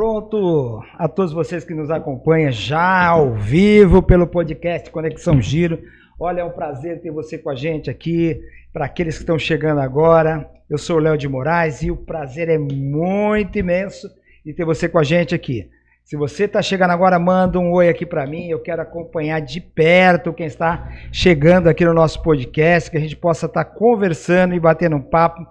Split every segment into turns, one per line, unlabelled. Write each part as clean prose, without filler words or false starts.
pronto a todos vocês que nos acompanham já ao vivo pelo podcast Conexão Giro. Olha, é um prazer ter você com a gente aqui. Para aqueles que estão chegando agora, eu sou o Léo de Moraes e o prazer é muito imenso de ter você com a gente aqui. Se você está chegando agora, manda um oi aqui para mim. Eu quero acompanhar de perto quem está chegando aqui no nosso podcast, que a gente possa estar conversando e batendo um papo.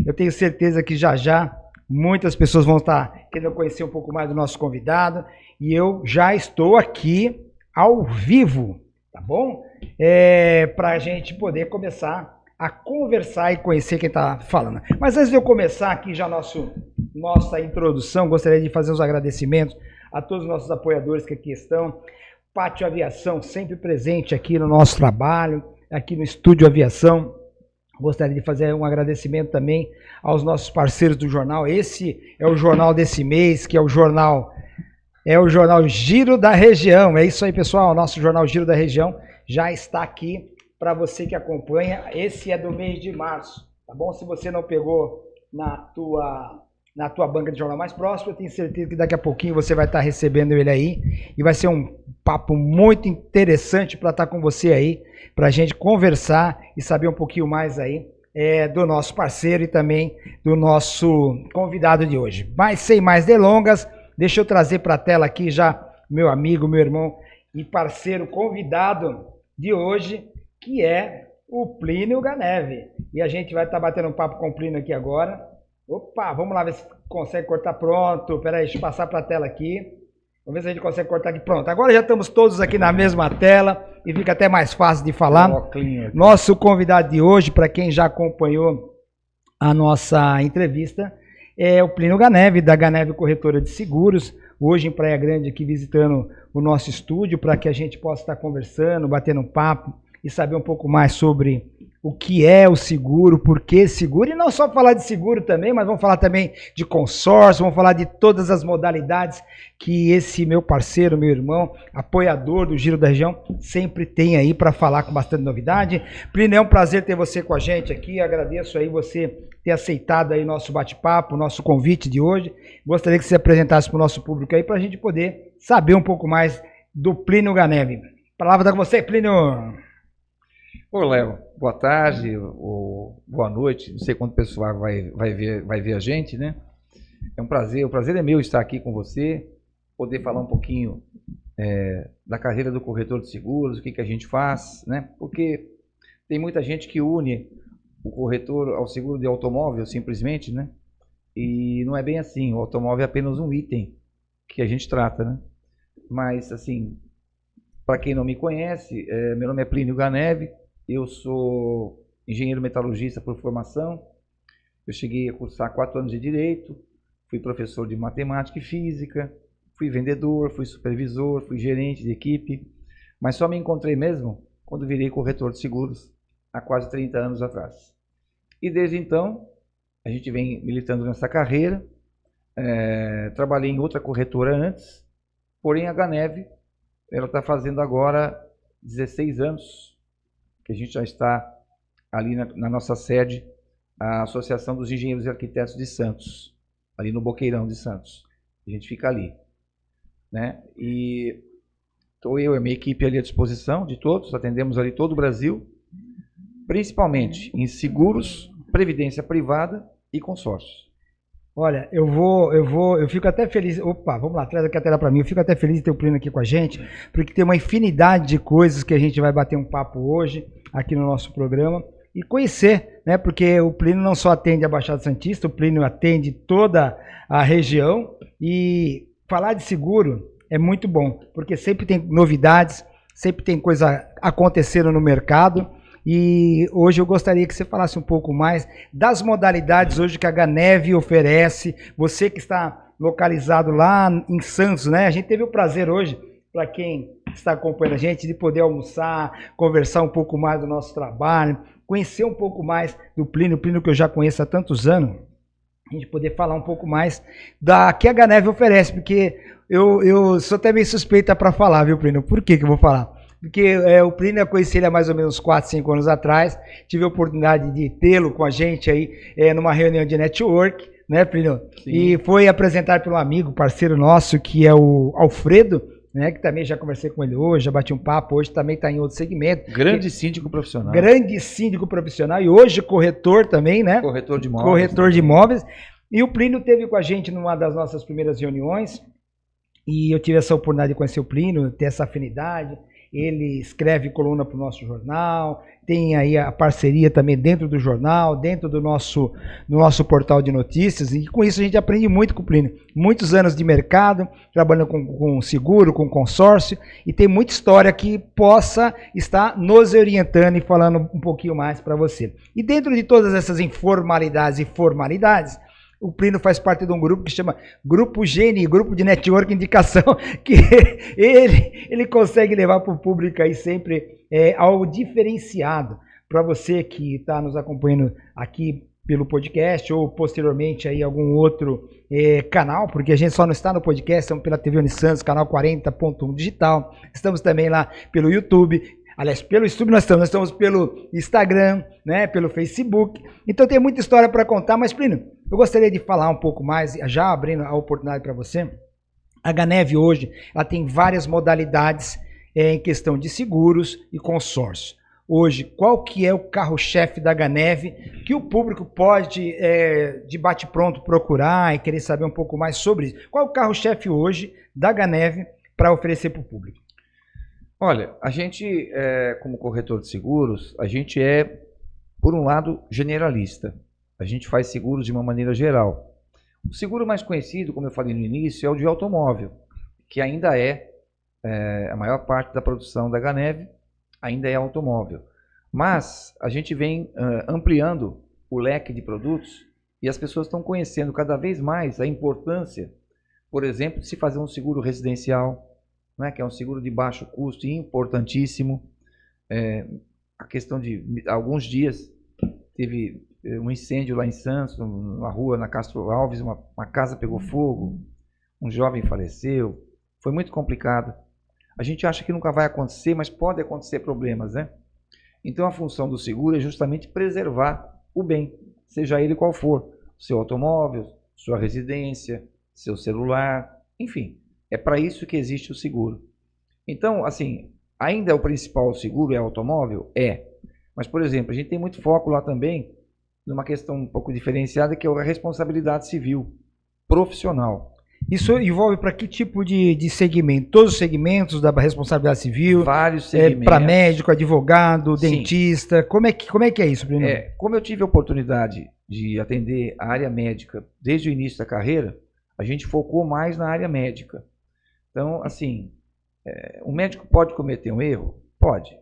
Eu tenho certeza que já muitas pessoas vão estar querendo conhecer um pouco mais do nosso convidado. E eu já estou aqui ao vivo, tá bom? Para a gente poder começar a conversar e conhecer quem está falando. Mas antes de eu começar aqui já nossa introdução, gostaria de fazer os agradecimentos a todos os nossos apoiadores que aqui estão. Pátio Aviação, sempre presente aqui no nosso trabalho, aqui no Estúdio Aviação. Gostaria de fazer um agradecimento também aos nossos parceiros do jornal. Esse é o jornal desse mês, que é o jornal Giro da Região. É isso aí, pessoal. O nosso jornal Giro da Região já está aqui para você que acompanha. Esse é do mês de março, tá bom? Se você não pegou na tua banca de jornal mais próxima, eu tenho certeza que daqui a pouquinho você vai estar recebendo ele aí. E vai ser um papo muito interessante para estar com você aí, para a gente conversar e saber um pouquinho mais aí do nosso parceiro e também do nosso convidado de hoje. Mas sem mais delongas, deixa eu trazer para a tela aqui já meu amigo, meu irmão e parceiro convidado de hoje, que é o Plínio Ganeve. E a gente vai estar batendo um papo com o Plínio aqui agora. Opa, vamos lá ver se consegue cortar. Pronto, peraí, deixa eu passar para a tela aqui. Vamos ver se a gente consegue cortar aqui. Pronto, agora já estamos todos aqui na mesma tela e fica até mais fácil de falar. Nosso convidado de hoje, para quem já acompanhou a nossa entrevista, é o Plínio Ganeve, da Ganeve Corretora de Seguros, hoje em Praia Grande, aqui visitando o nosso estúdio, para que a gente possa estar conversando, batendo um papo e saber um pouco mais sobre o que é o seguro, por que seguro, e não só falar de seguro também, mas vamos falar também de consórcio, vamos falar de todas as modalidades que esse meu parceiro, meu irmão, apoiador do Giro da Região, sempre tem aí para falar com bastante novidade. Plínio, é um prazer ter você com a gente aqui, agradeço aí você ter aceitado aí nosso bate-papo, nosso convite de hoje. Gostaria que você apresentasse para o nosso público aí, para a gente poder saber um pouco mais do Plínio Ganeve. A palavra está com você, Plínio.
Ô, Léo, boa tarde ou boa noite, não sei quando o pessoal vai ver a gente, né? É um prazer, o prazer é meu estar aqui com você, poder falar um pouquinho da carreira do corretor de seguros, o que a gente faz, né? Porque tem muita gente que une o corretor ao seguro de automóvel, simplesmente, né? E não é bem assim, o automóvel é apenas um item que a gente trata, né? Mas, assim, para quem não me conhece, meu nome é Plínio Ganeve. Eu sou engenheiro metalurgista por formação. Eu cheguei a cursar 4 anos de Direito, fui professor de Matemática e Física, fui vendedor, fui supervisor, fui gerente de equipe, mas só me encontrei mesmo quando virei corretor de seguros, há quase 30 anos atrás. E desde então, a gente vem militando nessa carreira. Trabalhei em outra corretora antes, porém a Ganeve, ela está fazendo agora 16 anos, que a gente já está ali na nossa sede, a Associação dos Engenheiros e Arquitetos de Santos, ali no Boqueirão de Santos. A gente fica ali, né? E estou eu e a minha equipe ali à disposição de todos, atendemos ali todo o Brasil, principalmente em seguros, previdência privada e consórcios.
Olha, eu fico até feliz. Opa, vamos lá, traz aqui a tela para mim. Eu fico até feliz de ter o Plínio aqui com a gente, porque tem uma infinidade de coisas que a gente vai bater um papo hoje aqui no nosso programa e conhecer, né? Porque o Plínio não só atende a Baixada Santista, o Plínio atende toda a região e falar de seguro é muito bom, porque sempre tem novidades, sempre tem coisa acontecendo no mercado. E hoje eu gostaria que você falasse um pouco mais das modalidades hoje que a Ganeve oferece. Você que está localizado lá em Santos, né? A gente teve o prazer hoje, para quem está acompanhando a gente, de poder almoçar, conversar um pouco mais do nosso trabalho, conhecer um pouco mais do Plínio, que eu já conheço há tantos anos. A gente poder falar um pouco mais da que a Ganeve oferece, porque eu sou até meio suspeita para falar, viu, Plínio? Por que eu vou falar? Porque o Plínio, eu conheci ele há mais ou menos 4, 5 anos atrás, tive a oportunidade de tê-lo com a gente aí numa reunião de network, né, Plínio?
Sim.
E foi apresentado pelo amigo, parceiro nosso, que é o Alfredo, né, que também já conversei com ele hoje, já bati um papo, hoje também está em outro segmento.
Grande síndico profissional.
Grande síndico profissional e hoje corretor também, né?
Corretor de imóveis.
Corretor de imóveis. E o Plínio esteve com a gente numa das nossas primeiras reuniões e eu tive essa oportunidade de conhecer o Plínio, ter essa afinidade. Ele escreve coluna para o nosso jornal, tem aí a parceria também dentro do jornal, dentro do nosso portal de notícias, e com isso a gente aprende muito com o Plínio. Muitos anos de mercado, trabalhando com seguro, com consórcio, e tem muita história que possa estar nos orientando e falando um pouquinho mais para você. E dentro de todas essas informalidades e formalidades, o Plínio faz parte de um grupo que chama Grupo GNI, Grupo de Network Indicação, que ele consegue levar para o público aí sempre algo diferenciado. Para você que está nos acompanhando aqui pelo podcast ou posteriormente aí algum outro canal, porque a gente só não está no podcast, estamos pela TV Unisantos, canal 40.1 digital, estamos também lá pelo YouTube. Aliás, pelo YouTube nós estamos pelo Instagram, né, pelo Facebook. Então tem muita história para contar, mas Plínio, eu gostaria de falar um pouco mais, já abrindo a oportunidade para você. A Ganev hoje, ela tem várias modalidades em questão de seguros e consórcio. Hoje, qual que é o carro-chefe da Ganev que o público pode, de bate-pronto, procurar e querer saber um pouco mais sobre isso? Qual é o carro-chefe hoje da Ganev para oferecer para o público?
Olha, a gente, como corretor de seguros, a gente é, por um lado, generalista. A gente faz seguros de uma maneira geral. O seguro mais conhecido, como eu falei no início, é o de automóvel, que ainda a maior parte da produção da Ganev ainda é automóvel. Mas a gente vem ampliando o leque de produtos e as pessoas estão conhecendo cada vez mais a importância, por exemplo, de se fazer um seguro residencial, né, que é um seguro de baixo custo e importantíssimo. A questão de alguns dias teve um incêndio lá em Santos, numa rua, na Castro Alves, uma casa pegou fogo, um jovem faleceu, foi muito complicado. A gente acha que nunca vai acontecer, mas pode acontecer problemas, né? Então a função do seguro é justamente preservar o bem, seja ele qual for, seu automóvel, sua residência, seu celular, enfim. É para isso que existe o seguro. Então, assim, ainda o principal seguro é automóvel? Mas, por exemplo, a gente tem muito foco lá também numa questão um pouco diferenciada, que é a responsabilidade civil profissional.
Isso envolve para que tipo de segmento? Todos os segmentos da responsabilidade civil?
Vários segmentos.
Para médico, advogado,
Sim.
dentista. Como é que é isso, Bruno?
Como eu tive a oportunidade de atender a área médica desde o início da carreira, a gente focou mais na área médica. Então, assim, o médico pode cometer um erro? Pode.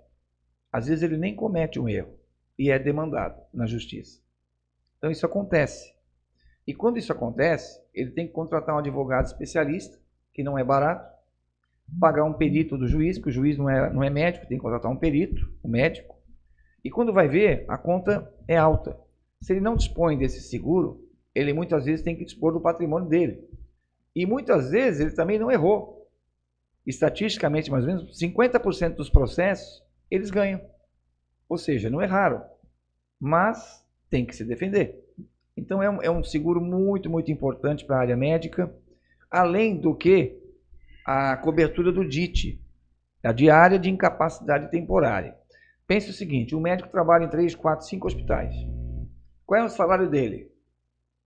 Às vezes ele nem comete um erro e é demandado na justiça. Então isso acontece. E quando isso acontece, ele tem que contratar um advogado especialista, que não é barato, pagar um perito do juiz, porque o juiz não é médico, tem que contratar um perito, um médico. E quando vai ver, a conta é alta. Se ele não dispõe desse seguro, ele muitas vezes tem que dispor do patrimônio dele. E muitas vezes ele também não errou. Estatisticamente, mais ou menos, 50% dos processos, eles ganham. Ou seja, não erraram, mas tem que se defender. Então é um seguro muito, muito importante para a área médica, além do que a cobertura do DIT, a diária de incapacidade temporária. Pense o seguinte, um médico trabalha em 3, 4, 5 hospitais. Qual é o salário dele?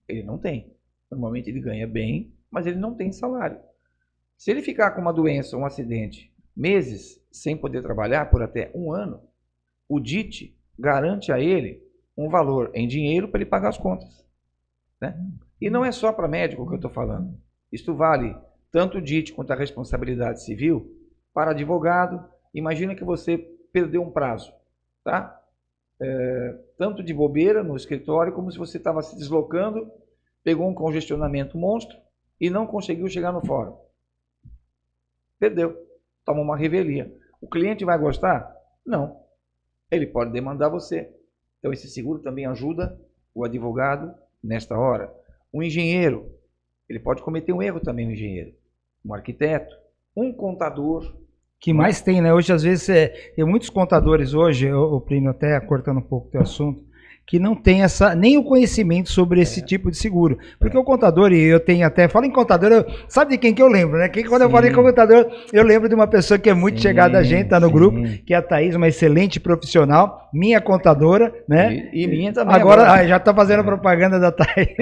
Ele não tem. Normalmente ele ganha bem, mas ele não tem salário. Se ele ficar com uma doença, um acidente, meses sem poder trabalhar por até 1 ano, o DIT garante a ele um valor em dinheiro para ele pagar as contas. Né? E não é só para médico que eu estou falando. Isto vale tanto o DIT quanto a responsabilidade civil para advogado. Imagina que você perdeu um prazo, tá? Tanto de bobeira no escritório, como se você estava se deslocando, pegou um congestionamento monstro e não conseguiu chegar no fórum. Perdeu. Toma uma revelia. O cliente vai gostar? Não. Ele pode demandar você. Então esse seguro também ajuda o advogado nesta hora. Um engenheiro, ele pode cometer um erro também, um engenheiro. Um arquiteto, um contador.
Que mais tem, né? Hoje, às vezes, tem muitos contadores hoje, o Plínio, até cortando um pouco o teu assunto, que não tem nem o conhecimento sobre esse tipo de seguro. Porque o contador, e eu tenho até, falo em contador, sabe de quem que eu lembro, né? Quando eu falo em contador, eu lembro de uma pessoa que é muito chegada a gente, tá no grupo, que é a Thaís, uma excelente profissional, minha contadora, né?
E minha também.
Agora já tá fazendo propaganda da Thaís.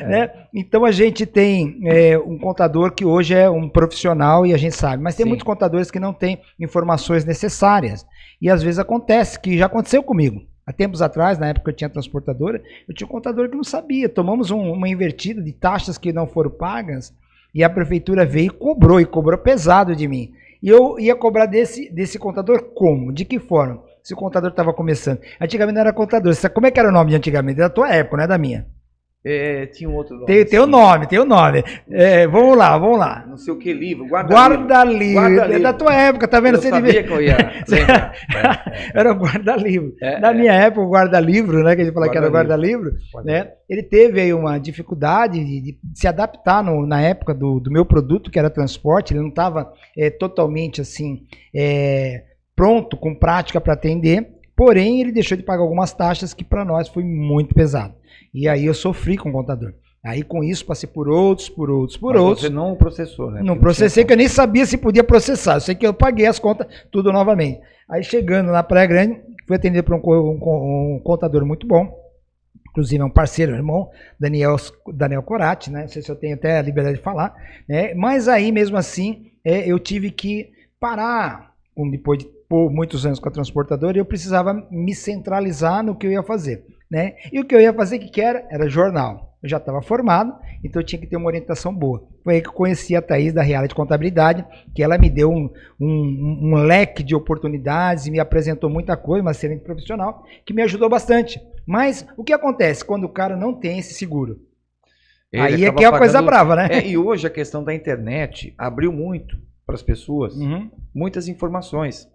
Né? Então a gente tem um contador que hoje é um profissional e a gente sabe, mas tem muitos contadores que não têm informações necessárias. E às vezes acontece, que já aconteceu comigo. Há tempos atrás, na época que eu tinha transportadora, eu tinha um contador que não sabia. Tomamos uma invertida de taxas que não foram pagas e a prefeitura veio e cobrou pesado de mim. E eu ia cobrar desse contador como? De que forma? Se o contador estava começando. Antigamente não era contador. Como é que era o nome de antigamente? Da tua época, não é da minha.
Tinha um outro nome.
Tem o nome. Vamos lá.
Não sei o que livro.
Guarda-livro. É da tua época, tá vendo?
Eu sabia que eu ia lembrar.
Era o guarda-livro. Na minha época, o guarda-livro, né? Que a gente fala que era o guarda-livro, né? Ele teve aí uma dificuldade de se adaptar na época do meu produto, que era transporte. Ele não estava totalmente assim pronto, com prática para atender. Porém, ele deixou de pagar algumas taxas que para nós foi muito pesado. E aí eu sofri com o contador. Aí com isso passei por outros.
Você não processou, né?
Não processei, que eu nem sabia se podia processar. Eu sei que eu paguei as contas tudo novamente. Aí chegando na Praia Grande, fui atendido por um contador muito bom. Inclusive é um parceiro, irmão, Daniel Corati, né? Não sei se eu tenho até a liberdade de falar. Né? Mas aí mesmo assim eu tive que parar, depois de muitos anos com a transportadora, eu precisava me centralizar no que eu ia fazer. Né? E o que eu ia fazer, que era jornal. Eu já estava formado, então eu tinha que ter uma orientação boa. Foi aí que eu conheci a Thaís da Reality Contabilidade, que ela me deu um leque de oportunidades e me apresentou muita coisa, uma excelente profissional, que me ajudou bastante. Mas o que acontece quando o cara não tem esse seguro? Aí é que é a coisa brava, né?
E hoje a questão da internet abriu muito para as pessoas, muitas informações.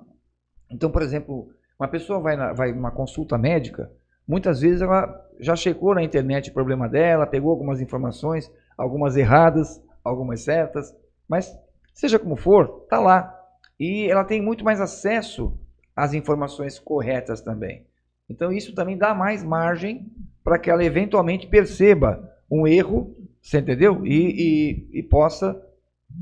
Então, por exemplo, uma pessoa vai numa consulta médica, muitas vezes ela já checou na internet o problema dela, pegou algumas informações, algumas erradas, algumas certas, mas seja como for, está lá. E ela tem muito mais acesso às informações corretas também. Então isso também dá mais margem para que ela eventualmente perceba um erro, você entendeu? E possa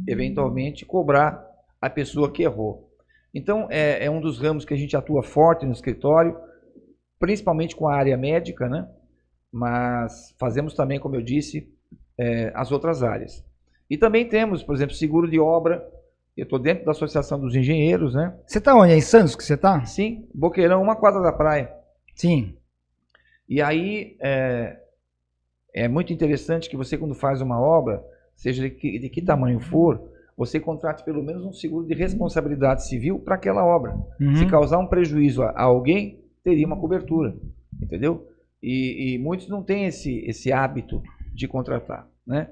eventualmente cobrar a pessoa que errou. Então é um dos ramos que a gente atua forte no escritório, principalmente com a área médica, né? Mas fazemos também, como eu disse, as outras áreas. E também temos, por exemplo, seguro de obra. Eu estou dentro da Associação dos Engenheiros, né?
Você está onde? É em Santos que você está?
Sim, Boqueirão, 1 quadra da praia.
Sim.
E aí é muito interessante que você, quando faz uma obra, seja de que tamanho for, você contrate pelo menos um seguro de responsabilidade civil para aquela obra. Se causar um prejuízo a alguém, teria uma cobertura, entendeu? E muitos não têm esse hábito de contratar, né?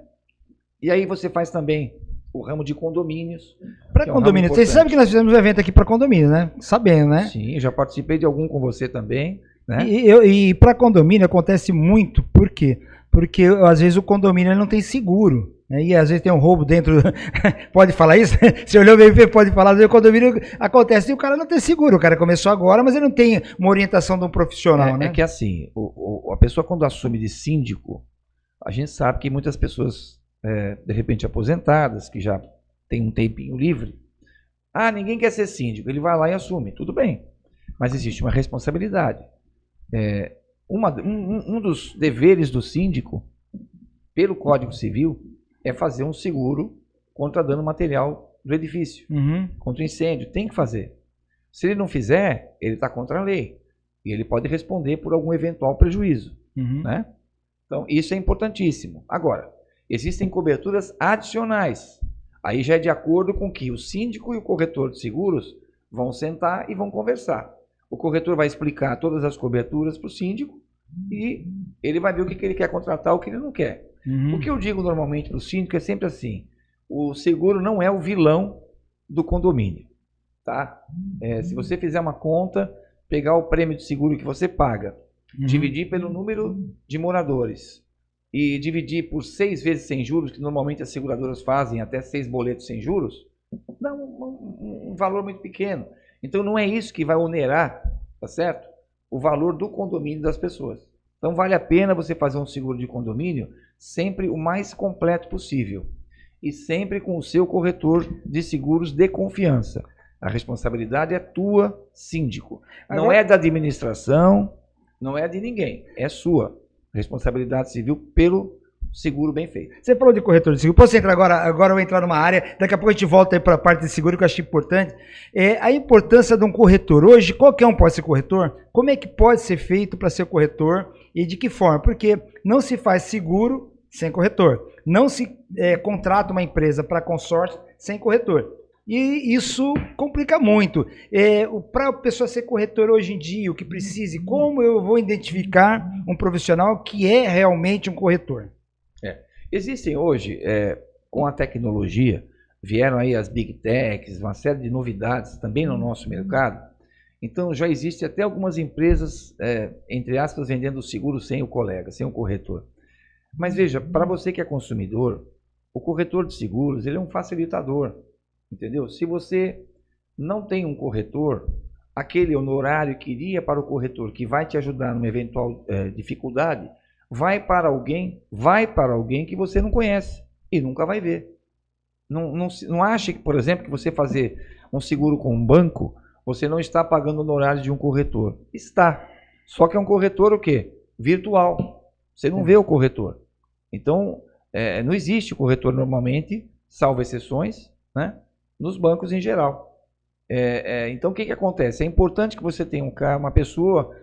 E aí você faz também o ramo de condomínios.
Para condomínio, você sabe que nós fizemos um evento aqui para condomínio, né? Sabendo, né?
Sim, já participei de algum com você também, né?
E para condomínio acontece muito, por quê? Porque às vezes o condomínio não tem seguro. E às vezes tem um roubo dentro. Pode falar isso? Se olhou bem, pode falar. Às vezes o condomínio acontece e o cara não tem seguro. O cara começou agora, mas ele não tem uma orientação de um profissional, né?
É que assim, a pessoa quando assume de síndico, a gente sabe que muitas pessoas, de repente aposentadas, que já tem um tempinho livre, ninguém quer ser síndico, ele vai lá e assume. Tudo bem, mas existe uma responsabilidade. Um dos deveres do síndico, pelo Código Civil, é fazer um seguro contra dano material do edifício, contra incêndio. Tem que fazer. Se ele não fizer, ele está contra a lei. E ele pode responder por algum eventual prejuízo. Né? Então, isso é importantíssimo. Agora, existem coberturas adicionais. Aí já é de acordo com que o síndico e o corretor de seguros vão sentar e vão conversar. O corretor vai explicar todas as coberturas para o síndico e ele vai ver o que ele quer contratar, o que ele não quer. O que eu digo normalmente para o síndico é sempre assim: o seguro não é o vilão do condomínio. Tá? Se você fizer uma conta, pegar o prêmio de seguro que você paga, dividir pelo número de moradores e dividir por 6 vezes sem juros, que normalmente as seguradoras fazem até 6 boletos sem juros, dá um valor muito pequeno. Então não é isso que vai onerar, tá certo? o valor do condomínio das pessoas. Então vale a pena você fazer um seguro de condomínio sempre o mais completo possível e sempre com o seu corretor de seguros de confiança. A responsabilidade é tua, síndico. Não é da administração, não é de ninguém, é sua. Responsabilidade civil pelo seguro bem feito.
Você falou de corretor de seguro. Posso entrar agora? Agora eu vou entrar numa área. Daqui a pouco a gente volta aí para a parte de seguro que eu acho importante. A importância de um corretor. Hoje, qualquer um pode ser corretor. Como é que pode ser feito para ser corretor e de que forma? Porque não se faz seguro sem corretor. Não se contrata uma empresa para consórcio sem corretor. E isso complica muito. Para a pessoa ser corretor hoje em dia, o que precise, como eu vou identificar um profissional que é realmente um corretor?
Existem hoje, com a tecnologia, vieram aí as Big Techs, uma série de novidades também no nosso mercado. Então já existe até algumas empresas, entre aspas, vendendo seguro sem o colega, sem o corretor. Mas veja, para você que é consumidor, o corretor de seguros, ele é um facilitador, entendeu? Se você não tem um corretor, aquele honorário que iria para o corretor, que vai te ajudar numa eventual dificuldade, vai para alguém que você não conhece e nunca vai ver. Não ache que, por exemplo, que você fazer um seguro com um banco, você não está pagando o honorário de um corretor. Está. Só que é um corretor o quê? Virtual. Você não vê o corretor. Então, não existe corretor normalmente, salvo exceções, né, nos bancos em geral. Então, o que acontece? É importante que você tenha uma pessoa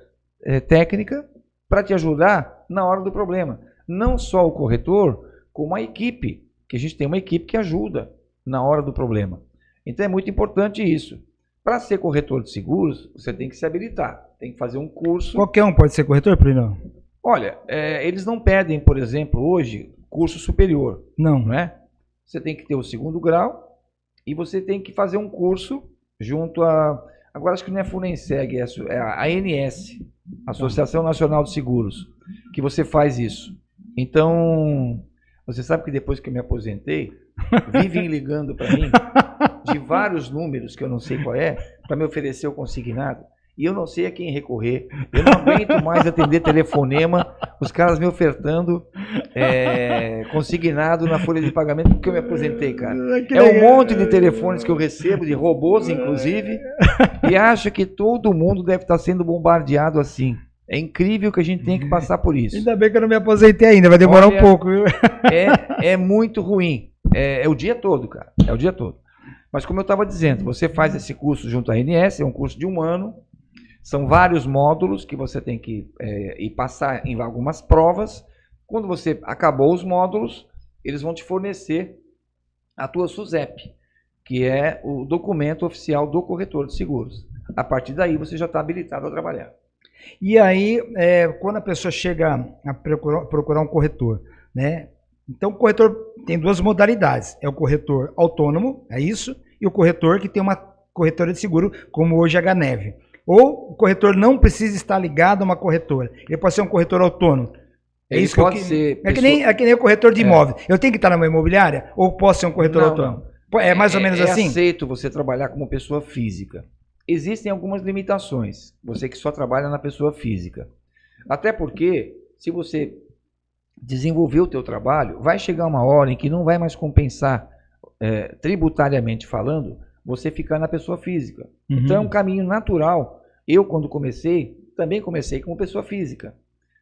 técnica para te ajudar na hora do problema. Não só o corretor, como a equipe, que a gente tem uma equipe que ajuda na hora do problema. Então é muito importante isso. Para ser corretor de seguros, você tem que se habilitar, tem que fazer um curso.
Qualquer um pode ser corretor, Plínio?
Olha, eles não pedem, por exemplo, hoje, curso superior.
Não
é? Você tem que ter o 2º grau e você tem que fazer um curso junto a... Agora acho que não é Funenseg, é a ANS, Associação Nacional de Seguros, que você faz isso. Então, você sabe que depois que eu me aposentei, vivem ligando para mim de vários números que eu não sei qual para me oferecer o consignado. E eu não sei a quem recorrer. Eu não aguento mais atender telefonema, os caras me ofertando consignado na folha de pagamento, porque eu me aposentei, cara. É um monte de telefones que eu recebo, de robôs, inclusive, e acho que todo mundo deve estar sendo bombardeado assim. É incrível que a gente tenha que passar por isso.
Ainda bem que eu não me aposentei ainda, vai demorar um pouco, viu?
É muito ruim. É o dia todo, cara. É o dia todo. Mas como eu estava dizendo, você faz esse curso junto à ANS, é um curso de 1 ano. São vários módulos que você tem que ir passar em algumas provas. Quando você acabou os módulos, eles vão te fornecer a tua SUSEP, que é o documento oficial do corretor de seguros. A partir daí você já está habilitado a trabalhar.
E aí, quando a pessoa chega a procurar um corretor, né? Então o corretor tem 2 modalidades. É o corretor autônomo, é isso, e o corretor que tem uma corretora de seguro, como hoje a Ganeve. Ou o corretor não precisa estar ligado a uma corretora. Ele pode ser um corretor autônomo.
Ele
isso
pode ser...
que nem o corretor de imóvel. Eu tenho que estar numa imobiliária ou posso ser um corretor autônomo? É mais ou menos assim?
É aceito você trabalhar como pessoa física. Existem algumas limitações. Você que só trabalha na pessoa física. Até porque, se você desenvolver o teu trabalho, vai chegar uma hora em que não vai mais compensar, tributariamente falando, você ficar na pessoa física. Uhum. Então é um caminho natural. Eu, quando comecei, também comecei como pessoa física.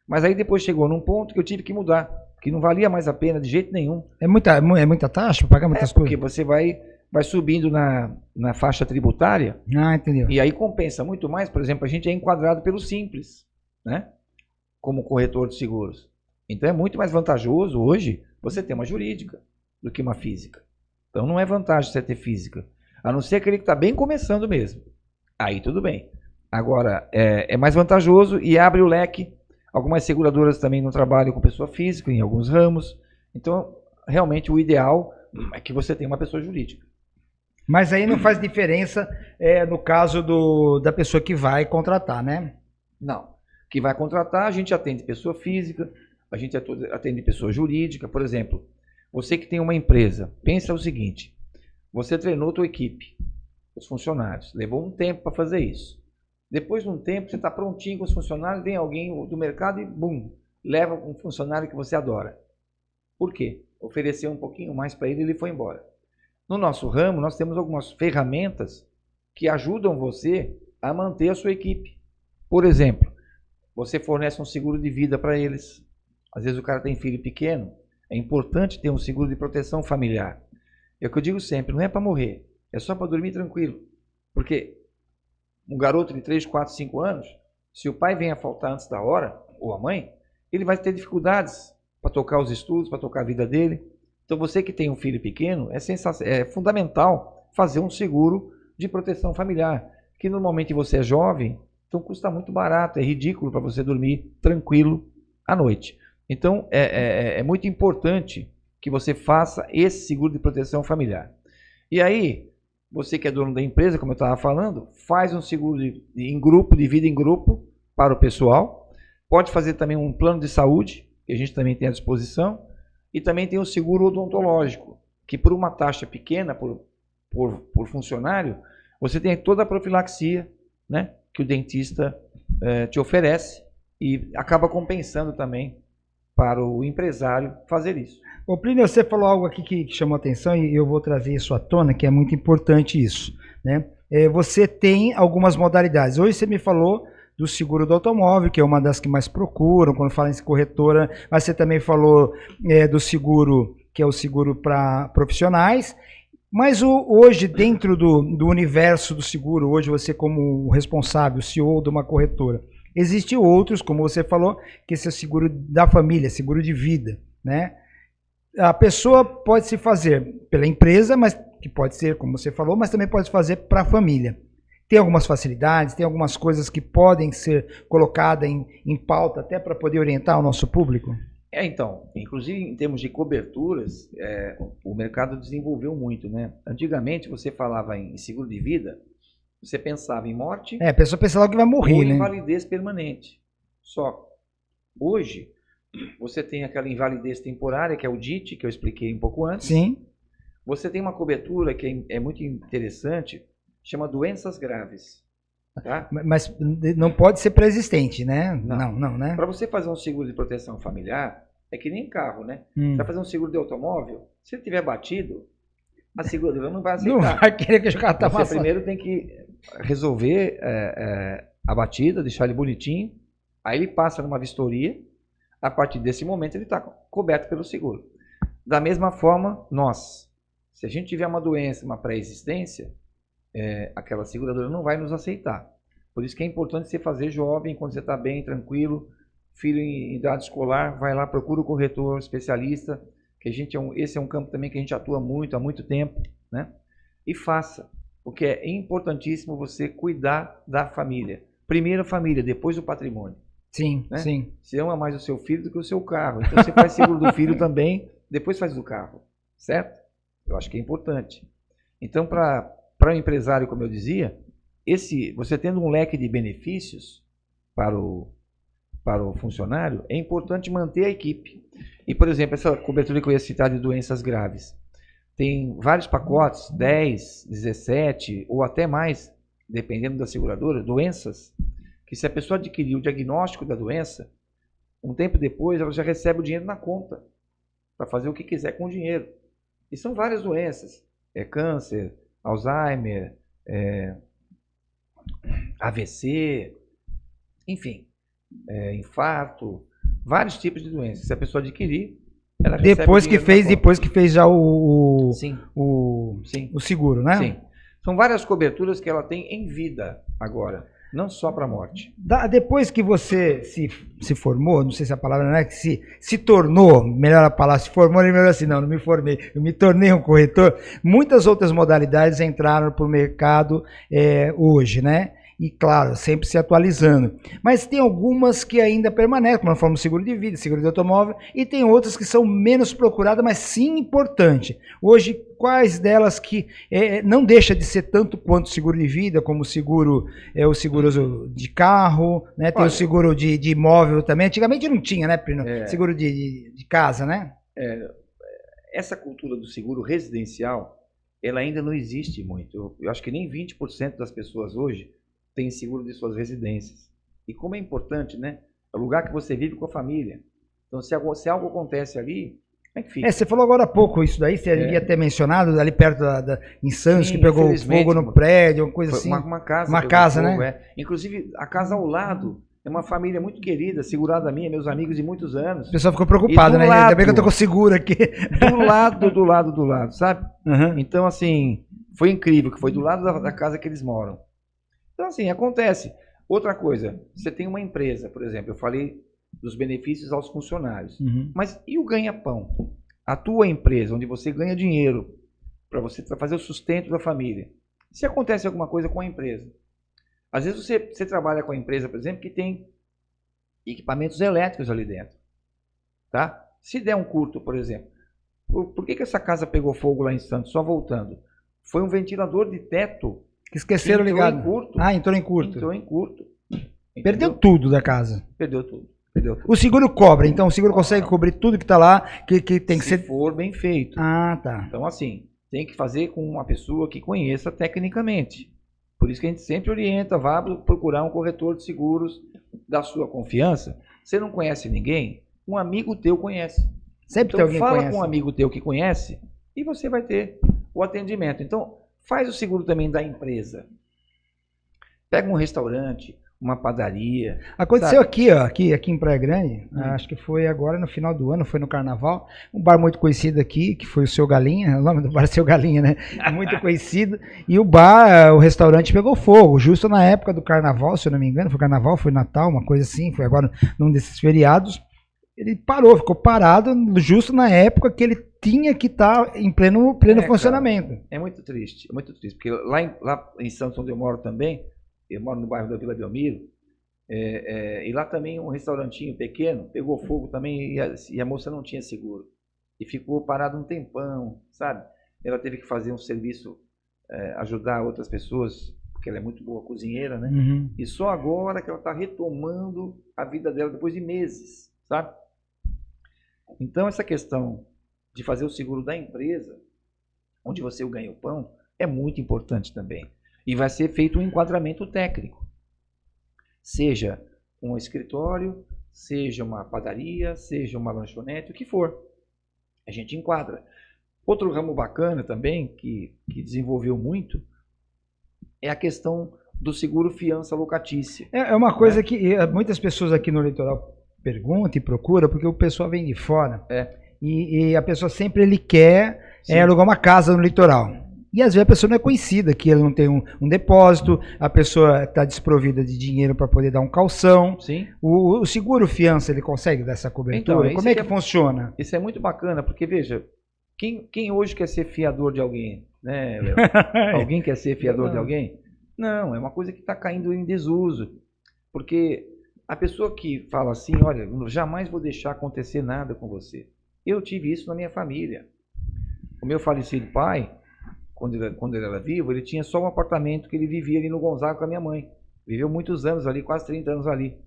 Mas aí depois chegou num ponto que eu tive que mudar, que não valia mais a pena de jeito nenhum.
É muita taxa para pagar muitas coisas?
Porque você vai subindo na faixa tributária.
Ah, entendeu.
E aí compensa muito mais. Por exemplo, a gente é enquadrado pelo Simples, né? Como corretor de seguros. Então é muito mais vantajoso hoje você ter uma jurídica do que uma física. Então não é vantagem você ter física. A não ser aquele que está bem começando mesmo. Aí tudo bem. Agora, é mais vantajoso e abre o leque. Algumas seguradoras também não trabalham com pessoa física em alguns ramos. Então, realmente, o ideal é que você tenha uma pessoa jurídica.
Mas aí não faz diferença no caso da pessoa que vai contratar, né?
Não. Que vai contratar, a gente atende pessoa física, a gente atende pessoa jurídica. Por exemplo, você que tem uma empresa, pensa o seguinte... Você treinou a tua equipe, os funcionários, levou um tempo para fazer isso. Depois de um tempo, você está prontinho com os funcionários, vem alguém do mercado e, bum, leva um funcionário que você adora. Por quê? Ofereceu um pouquinho mais para ele e ele foi embora. No nosso ramo, nós temos algumas ferramentas que ajudam você a manter a sua equipe. Por exemplo, você fornece um seguro de vida para eles. Às vezes o cara tem filho pequeno, é importante ter um seguro de proteção familiar. É o que eu digo sempre, não é para morrer, é só para dormir tranquilo. Porque um garoto de 3, 4, 5 anos, se o pai vem a faltar antes da hora, ou a mãe, ele vai ter dificuldades para tocar os estudos, para tocar a vida dele. Então você que tem um filho pequeno, é fundamental fazer um seguro de proteção familiar, que normalmente você é jovem, então custa muito barato, é ridículo para você dormir tranquilo à noite. Então é muito importante que você faça esse seguro de proteção familiar. E aí, você que é dono da empresa, como eu estava falando, faz um seguro em grupo, de vida em grupo, para o pessoal. Pode fazer também um plano de saúde, que a gente também tem à disposição. E também tem o seguro odontológico, que por uma taxa pequena por funcionário, você tem toda a profilaxia, né, que o dentista te oferece e acaba compensando também para o empresário fazer isso.
Ô Plínio, você falou algo aqui que chamou atenção e eu vou trazer isso à tona, que é muito importante isso, né? Você tem algumas modalidades. Hoje você me falou do seguro do automóvel, que é uma das que mais procuram, quando fala em corretora, mas você também falou do seguro, que é o seguro para profissionais. Mas hoje, dentro do universo do seguro, hoje você como responsável, CEO de uma corretora, existem outros, como você falou, que esse é o seguro da família, seguro de vida, né? A pessoa pode se fazer pela empresa, mas que pode ser, como você falou, mas também pode fazer para a família. Tem algumas facilidades, tem algumas coisas que podem ser colocadas em pauta até para poder orientar o nosso público?
Então, inclusive em termos de coberturas, o mercado desenvolveu muito, né? Antigamente você falava em seguro de vida, você pensava em morte,
a pessoa pensa logo que vai morrer,
ou
né?
invalidez permanente. Só hoje você tem aquela invalidez temporária, que é o DIT, que eu expliquei um pouco antes.
Sim.
Você tem uma cobertura que é muito interessante, chama doenças graves. Tá?
Mas não pode ser pré-existente, né? Não, né?
Para você fazer um seguro de proteção familiar, é que nem carro, né? Você vai fazer um seguro de automóvel, se ele tiver batido, a seguradora não vai aceitar.
Não vai querer que o carro tá
Você primeiro tem que resolver a batida, deixar ele bonitinho, aí ele passa numa vistoria, a partir desse momento ele está coberto pelo seguro. Da mesma forma, se a gente tiver uma doença, uma pré-existência, aquela seguradora não vai nos aceitar. Por isso que é importante você fazer jovem, quando você está bem, tranquilo, filho em idade escolar, vai lá, procura o corretor especialista, que esse é um campo também que a gente atua muito, há muito tempo, né? E faça, porque é importantíssimo você cuidar da família. Primeiro a família, depois o patrimônio.
Sim,
né?
sim.
Você ama mais o seu filho do que o seu carro. Então você faz seguro do filho também, depois faz do carro, certo? Eu acho que é importante. Então, para o empresário, como eu dizia, você tendo um leque de benefícios para o funcionário, é importante manter a equipe. E, por exemplo, essa cobertura que eu ia citar de doenças graves, tem vários pacotes, 10, 17 ou até mais, dependendo da seguradora, doenças, que se a pessoa adquirir o diagnóstico da doença, um tempo depois ela já recebe o dinheiro na conta, para fazer o que quiser com o dinheiro. E são várias doenças, câncer, Alzheimer, AVC, enfim, infarto, vários tipos de doenças. Se a pessoa adquirir, ela recebe
depois que fez já o seguro, né?
Sim. São várias coberturas que ela tem em vida agora, não só para a morte.
Depois que você se formou, não sei se a palavra não é, que se tornou, melhor a palavra, se formou, melhor assim, não me formei, eu me tornei um corretor, muitas outras modalidades entraram para o mercado hoje, né? E claro, sempre se atualizando. Mas tem algumas que ainda permanecem, como forma seguro de vida, seguro de automóvel, e tem outras que são menos procuradas, mas sim importantes. Hoje, quais delas que não deixa de ser tanto quanto seguro de vida, como o seguro de carro, né? Tem o seguro de imóvel também. Antigamente não tinha, né, Plínio? Seguro de casa, né?
Essa cultura do seguro residencial, ela ainda não existe muito. Eu acho que nem 20% das pessoas hoje têm seguro de suas residências. E como é importante, né? É o lugar que você vive com a família. Então, se algo acontece ali, como é que fica?
Você falou agora há pouco isso daí, você devia ter mencionado, ali perto em Santos,
Sim,
que pegou
infelizmente,
fogo no prédio, uma coisa
Foi
assim.
uma casa.
Uma
pegou
casa,
fogo,
né?
é. Inclusive, a casa ao lado é uma família muito querida, segurada minha, meus amigos de muitos anos.
O pessoal ficou preocupado, né? Ainda bem que eu tô com seguro aqui.
Do lado, sabe?
Uhum.
Então, assim, foi incrível, que foi do lado da casa que eles moram. Então, assim, acontece. Outra coisa, você tem uma empresa, por exemplo, eu falei dos benefícios aos funcionários.
Uhum.
Mas e o ganha-pão? A tua empresa, onde você ganha dinheiro para você fazer o sustento da família. Se acontece alguma coisa com a empresa, às vezes você trabalha com a empresa, por exemplo, que tem equipamentos elétricos ali dentro, tá? Se der um curto, por exemplo, por que essa casa pegou fogo lá em Santos? Só voltando, foi um ventilador de teto
Que esqueceram
que
ligado.
entrou em curto.
Entrou em curto.
Entrou em curto.
Perdeu
Entendeu?
tudo da casa.
Perdeu tudo. Perdeu tudo.
O seguro cobre, então o seguro consegue cobrir tudo que tá lá, que tem que
Se
ser.
for bem feito.
Ah, tá.
Então, assim, tem que fazer com uma pessoa que conheça tecnicamente. Por isso que a gente sempre orienta, vá procurar um corretor de seguros da sua confiança. Você não conhece ninguém? Um amigo teu conhece.
Sempre tem
Então,
alguém que
fala
conhece.
com um amigo teu que conhece e você vai ter o atendimento. Então, faz o seguro também da empresa. Pega um restaurante, uma padaria.
Aconteceu
sabe?
aqui, ó, aqui em Praia Grande, acho que foi agora no final do ano, foi no Carnaval, um bar muito conhecido aqui, que foi o Seu Galinha, o nome do bar é Seu Galinha, né? Muito conhecido, e o restaurante pegou fogo, justo na época do Carnaval, se eu não me engano, foi Carnaval, foi Natal, uma coisa assim, foi agora num desses feriados, ele ficou parado justo na época que ele tinha que estar em pleno funcionamento.
Cara, é muito triste, porque lá em Santos, onde eu moro também, eu moro no bairro da Vila Belmiro, e lá também um restaurantinho pequeno pegou fogo também e a moça não tinha seguro. E ficou parada um tempão, sabe? Ela teve que fazer um serviço, ajudar outras pessoas, porque ela é muito boa cozinheira, né?
Uhum.
E só agora que ela está retomando a vida dela depois de meses, sabe? Então essa questão de fazer o seguro da empresa, onde você ganha o pão, é muito importante também. E vai ser feito um enquadramento técnico. Seja um escritório, seja uma padaria, seja uma lanchonete, o que for. A gente enquadra. Outro ramo bacana também, que desenvolveu muito, é a questão do seguro fiança locatícia.
É uma coisa que muitas pessoas aqui no litoral perguntam e procuram, porque o pessoal vem de fora. E a pessoa sempre ele quer alugar uma casa no litoral. E às vezes a pessoa não é conhecida, que ele não tem um depósito, a pessoa está desprovida de dinheiro para poder dar um calção.
Sim.
O seguro fiança, ele consegue dar essa cobertura?
Então,
como é que funciona?
Isso é muito bacana, porque veja, quem hoje quer ser fiador de alguém, né, Léo? Alguém quer ser fiador de alguém? Não, é uma coisa que está caindo em desuso. Porque a pessoa que fala assim, olha, jamais vou deixar acontecer nada com você. Eu tive isso na minha família. O meu falecido pai, quando ele era vivo, ele tinha só um apartamento que ele vivia ali no Gonzaga com a minha mãe. Viveu muitos anos ali, quase 30 anos ali.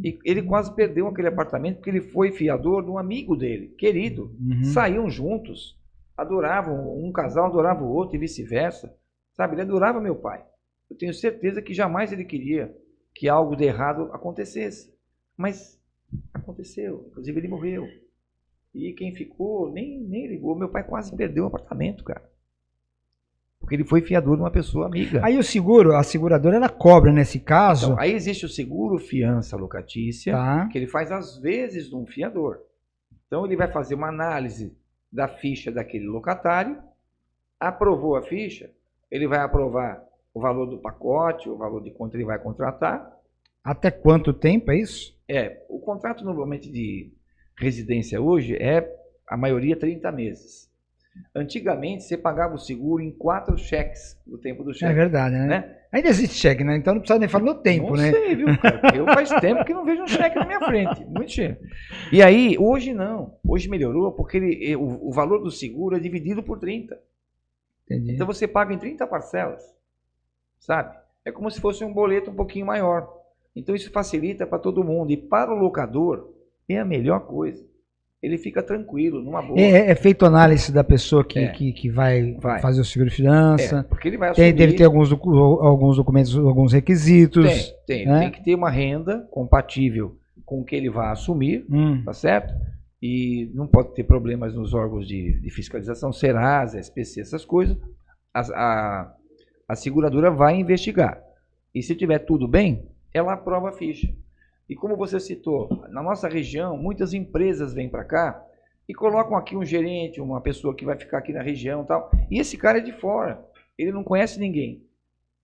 E ele quase perdeu aquele apartamento porque ele foi fiador de um amigo dele, querido.
Uhum.
Saíam juntos, adoravam, um casal adorava o outro e vice-versa. Sabe, ele adorava meu pai. Eu tenho certeza que jamais ele queria que algo de errado acontecesse. Mas aconteceu, inclusive ele morreu. E quem ficou nem ligou. Meu pai quase perdeu o apartamento, cara. Porque ele foi fiador de uma pessoa amiga.
Aí o seguro, a seguradora, ela cobra nesse caso.
Então, aí existe o seguro fiança locatícia,
Tá.
que ele faz às vezes de um fiador. Então ele vai fazer uma análise da ficha daquele locatário, aprovou a ficha, ele vai aprovar o valor do pacote, o valor de quanto ele vai contratar.
Até quanto tempo é isso?
O contrato normalmente de residência hoje a maioria 30 meses. Antigamente você pagava o seguro em 4 cheques do tempo do cheque.
É verdade, né? Ainda existe cheque, né? Então não precisa nem falar no tempo,
não
né?
Não sei, viu, cara? Porque eu faz tempo que não vejo um cheque na minha frente. Muito cheio. E aí, hoje não. Hoje melhorou porque o valor do seguro é dividido por 30.
Entendi.
Então você paga em 30 parcelas. Sabe? É como se fosse um boleto um pouquinho maior. Então isso facilita para todo mundo. E para o locador é a melhor coisa. ele fica tranquilo, numa boa.
É feito análise da pessoa
É.
que vai
Vai.
fazer o seguro-fiança.
Porque ele vai assumir.
Deve ter alguns documentos, alguns requisitos.
Tem.
né?
Tem que ter uma renda compatível com o que ele vai assumir, tá certo? E não pode ter problemas nos órgãos de fiscalização, Serasa, SPC, essas coisas. A seguradora vai investigar. E se tiver tudo bem, ela aprova a ficha. E como você citou, na nossa região, muitas empresas vêm para cá e colocam aqui um gerente, uma pessoa que vai ficar aqui na região e tal. E esse cara é de fora, ele não conhece ninguém.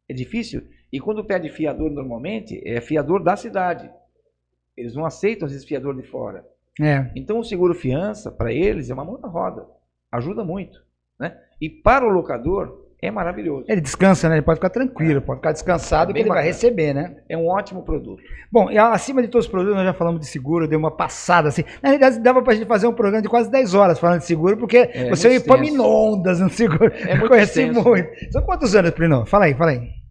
É difícil. E quando pede fiador, normalmente, é fiador da cidade. Eles não aceitam, às vezes, fiador de fora. Então, o seguro-fiança, para eles, é uma mão na roda. Ajuda muito. Né? E para o locador, é maravilhoso.
Ele descansa, né? Ele pode ficar tranquilo, pode ficar descansado que ele vai receber, né?
É um ótimo produto.
Bom, e acima de todos os produtos, nós já falamos de seguro, deu uma passada assim. Na realidade, dava pra gente fazer um programa de quase 10 horas falando de seguro, porque você é epaminondas no seguro.
Muito
conhece
extenso.
muito. São quantos anos, Plínio? Fala aí.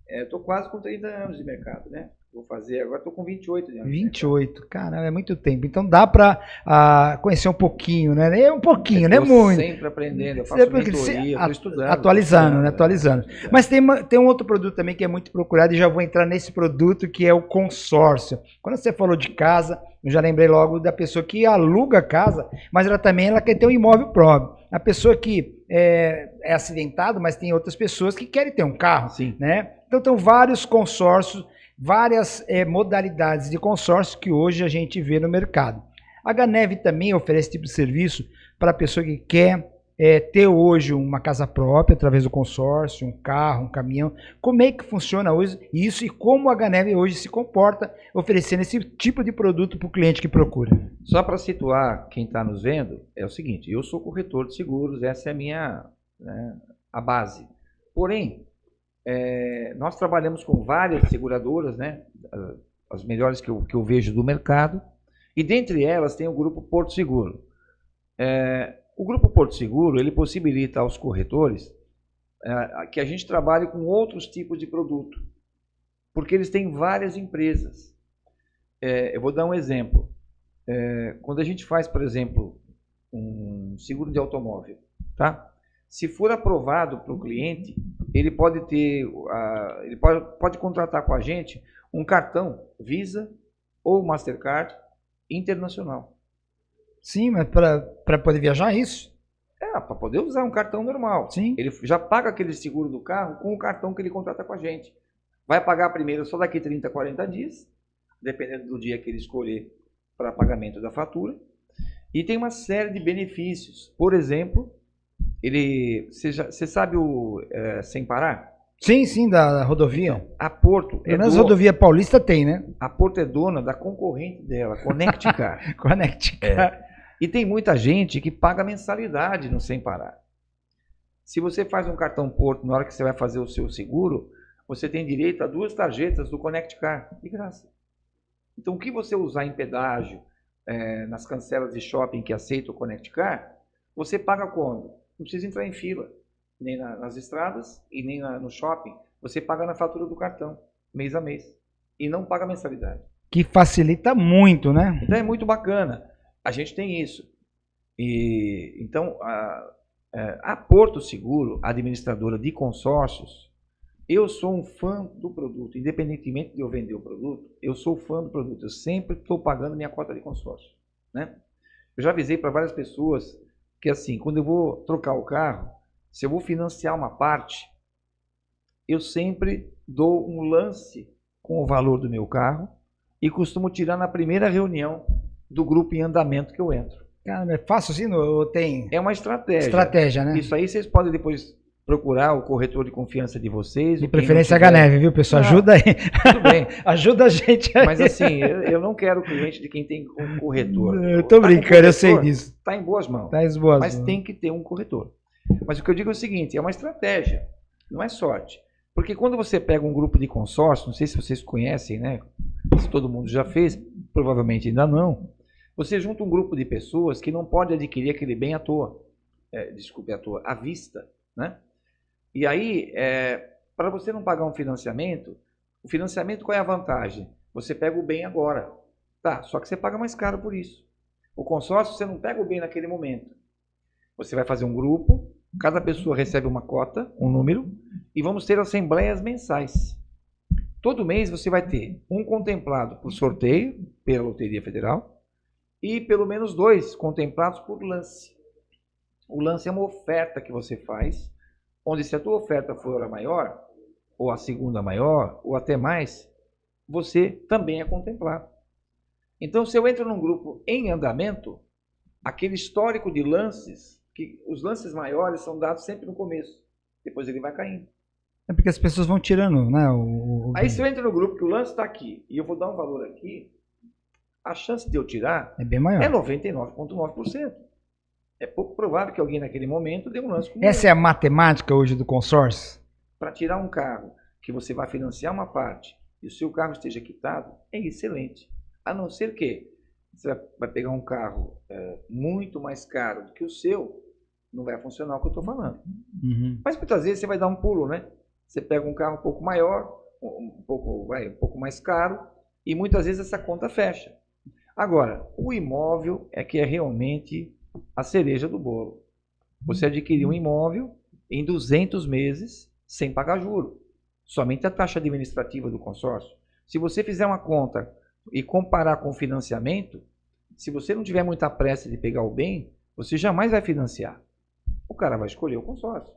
Eu tô quase com 30 anos de mercado, né? Vou fazer, agora tô com 28 anos.
28, caramba, é muito tempo. Então dá pra conhecer um pouquinho, né? É um pouquinho, não é muito.
Sempre aprendendo, eu faço mentoria, estou estudando.
Atualizando, né? Atualizando. Mas tem um outro produto também que é muito procurado e já vou entrar nesse produto que é o consórcio. Quando você falou de casa, eu já lembrei logo da pessoa que aluga a casa, mas ela quer ter um imóvel próprio. A pessoa que é acidentada, mas tem outras pessoas que querem ter um carro,
Sim.
né? Então tem vários consórcios, várias modalidades de consórcio que hoje a gente vê no mercado. A Ganev também oferece esse tipo de serviço para a pessoa que quer ter hoje uma casa própria através do consórcio, um carro, um caminhão. Como é que funciona hoje isso e como a Ganev hoje se comporta oferecendo esse tipo de produto para o cliente que procura?
Só para situar quem está nos vendo, é o seguinte, eu sou corretor de seguros, essa é a minha a base. Porém, nós trabalhamos com várias seguradoras, né, as melhores que eu vejo do mercado, e dentre elas tem o Grupo Porto Seguro. O Grupo Porto Seguro, ele possibilita aos corretores que a gente trabalhe com outros tipos de produto, porque eles têm várias empresas. Eu vou dar um exemplo. Quando a gente faz, por exemplo, um seguro de automóvel, tá? Se for aprovado para o cliente, ele pode ter, ele pode contratar com a gente um cartão Visa ou Mastercard internacional.
Sim, mas para poder viajar, é isso?
Para poder usar um cartão normal.
Sim.
Ele já paga aquele seguro do carro com o cartão que ele contrata com a gente. Vai pagar primeiro só daqui 30, 40 dias, dependendo do dia que ele escolher para pagamento da fatura. E tem uma série de benefícios. Por exemplo, você sabe o Sem Parar?
Sim, da rodovia.
Então, a Porto
Pelo menos a rodovia paulista tem, né?
A Porto é dona da concorrente dela, Connect Car.
Connect Car.
E tem muita gente que paga mensalidade no Sem Parar. Se você faz um cartão Porto, na hora que você vai fazer o seu seguro, você tem direito a 2 tarjetas do Connect Car, de graça. Então, o que você usar em pedágio, nas cancelas de shopping que aceitam o Connect Car, você paga quando? Não precisa entrar em fila, nem nas estradas e nem no shopping. Você paga na fatura do cartão, mês a mês. E não paga mensalidade.
Que facilita muito, né?
Então é muito bacana. A gente tem isso. E então, a Porto Seguro, administradora de consórcios, eu sou um fã do produto. Independentemente de eu vender o produto, eu sou fã do produto. Eu sempre estou pagando minha cota de consórcio. Né? Eu já avisei para várias pessoas que, assim, quando eu vou trocar o carro, se eu vou financiar uma parte, eu sempre dou um lance com o valor do meu carro e costumo tirar na primeira reunião do grupo em andamento que eu entro.
Cara, é fácil assim? Ou tem...
É uma estratégia.
Estratégia, né?
Isso aí vocês podem depois procurar o corretor de confiança de vocês.
De preferência a Ganev, viu, pessoal? Ajuda aí.
Tudo bem.
Ajuda a gente aí.
Mas assim, eu não quero cliente de quem tem um corretor.
Eu tô brincando, eu sei disso.
Está em boas mãos.
Tá em boas
mas
mãos.
Tem que ter um corretor. Mas o que eu digo é o seguinte, é uma estratégia, não é sorte. Porque quando você pega um grupo de consórcio, não sei se vocês conhecem, né? Se todo mundo já fez, provavelmente ainda não. Você junta um grupo de pessoas que não pode adquirir aquele bem à toa. À vista, né? E aí, para você não pagar um financiamento, o financiamento qual é a vantagem? Você pega o bem agora. Tá, só que você paga mais caro por isso. O consórcio você não pega o bem naquele momento. Você vai fazer um grupo, cada pessoa recebe uma cota, um número, e vamos ter assembleias mensais. Todo mês você vai ter um contemplado por sorteio pela Loteria Federal e pelo menos 2 contemplados por lance. O lance é uma oferta que você faz, onde se a tua oferta for a maior, ou a segunda maior, ou até mais, você também é contemplado. Então, se eu entro num grupo em andamento, aquele histórico de lances, que os lances maiores são dados sempre no começo, depois ele vai caindo.
É porque as pessoas vão tirando, né?
Aí se eu entro no grupo que o lance está aqui, e eu vou dar um valor aqui, a chance de eu tirar
é bem maior.
É 99,9%. É pouco provável que alguém naquele momento dê um lance como
Essa é a matemática hoje do consórcio?
Para tirar um carro que você vai financiar uma parte e o seu carro esteja quitado, é excelente. A não ser que você vai pegar um carro muito mais caro do que o seu, não vai funcionar o que eu estou falando.
Uhum.
Mas muitas vezes você vai dar um pulo, né? Você pega um carro um pouco maior, um pouco mais caro, e muitas vezes essa conta fecha. Agora, o imóvel é que é realmente a cereja do bolo. Você adquiriu um imóvel em 200 meses sem pagar juro. Somente a taxa administrativa do consórcio. Se você fizer uma conta e comparar com o financiamento, se você não tiver muita pressa de pegar o bem, você jamais vai financiar. O cara vai escolher o consórcio.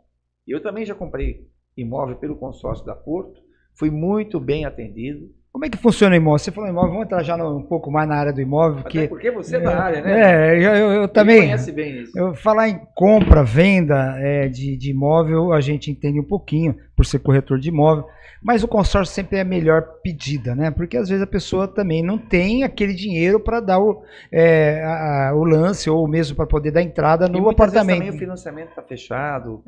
Eu também já comprei imóvel pelo consórcio da Porto, fui muito bem atendido.
Como é que funciona o imóvel? Você falou imóvel, vamos entrar já um pouco mais na área do imóvel.
Até porque você é da área, né?
Eu também.
Conhece bem isso.
Eu falar em compra, venda de imóvel, a gente entende um pouquinho, por ser corretor de imóvel, mas o consórcio sempre é a melhor pedida, né? Porque às vezes a pessoa também não tem aquele dinheiro para dar o lance, ou mesmo para poder dar entrada no apartamento.
Também o financiamento está fechado.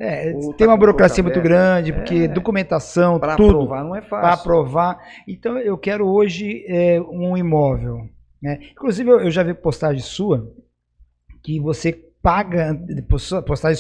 Tem uma burocracia muito grande, porque documentação,
para
tudo.
Para aprovar não é fácil.
Para aprovar. Então eu quero hoje um imóvel. Né? Inclusive eu já vi postagem sua que você paga, postagem